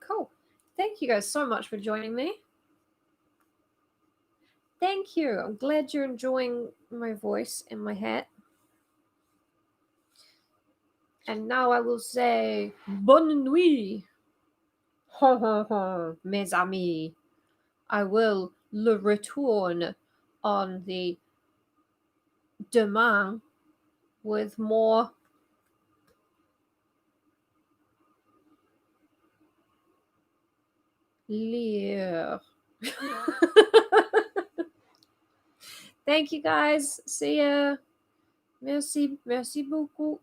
cool. Thank you guys so much for joining me. Thank you. I'm glad you're enjoying my voice and my hat. And now I will say bonne nuit. Ho ho ho, mes amis. I will le retourne on the demain with more lire. Thank you guys. See ya. Merci beaucoup.